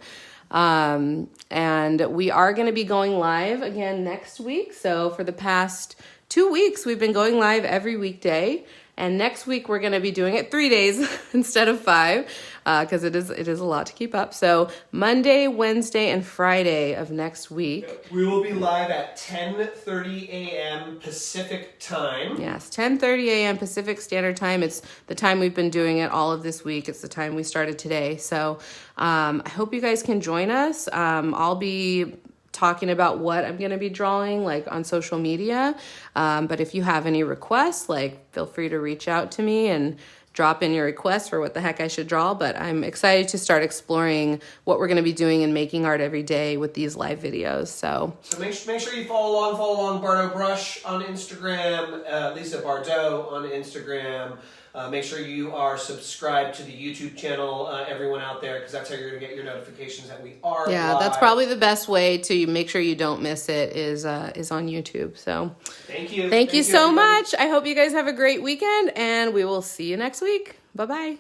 And we are going to be going live again next week. So for the past 2 weeks, we've been going live every weekday. And next week, we're going to be doing it 3 days instead of 5, because it is a lot to keep up. So Monday, Wednesday, and Friday of next week. We will be live at 10:30 a.m. Pacific time. Yes, 10:30 a.m. Pacific Standard Time. It's the time we've been doing it all of this week. It's the time we started today. So I hope you guys can join us. I'll be talking about what I'm going to be drawing like on social media. But if you have any requests, like feel free to reach out to me and drop in your requests for what the heck I should draw. But I'm excited to start exploring what we're going to be doing and making art every day with these live videos. So make sure you follow along Bardot Brush on Instagram, Lisa Bardot on Instagram. Make sure you are subscribed to the YouTube channel, everyone out there, because that's how you're going to get your notifications that we are live. That's probably the best way to make sure you don't miss it is on YouTube. So thank you. Thank you so much. I hope you guys have a great weekend, and we will see you next week. Bye-bye.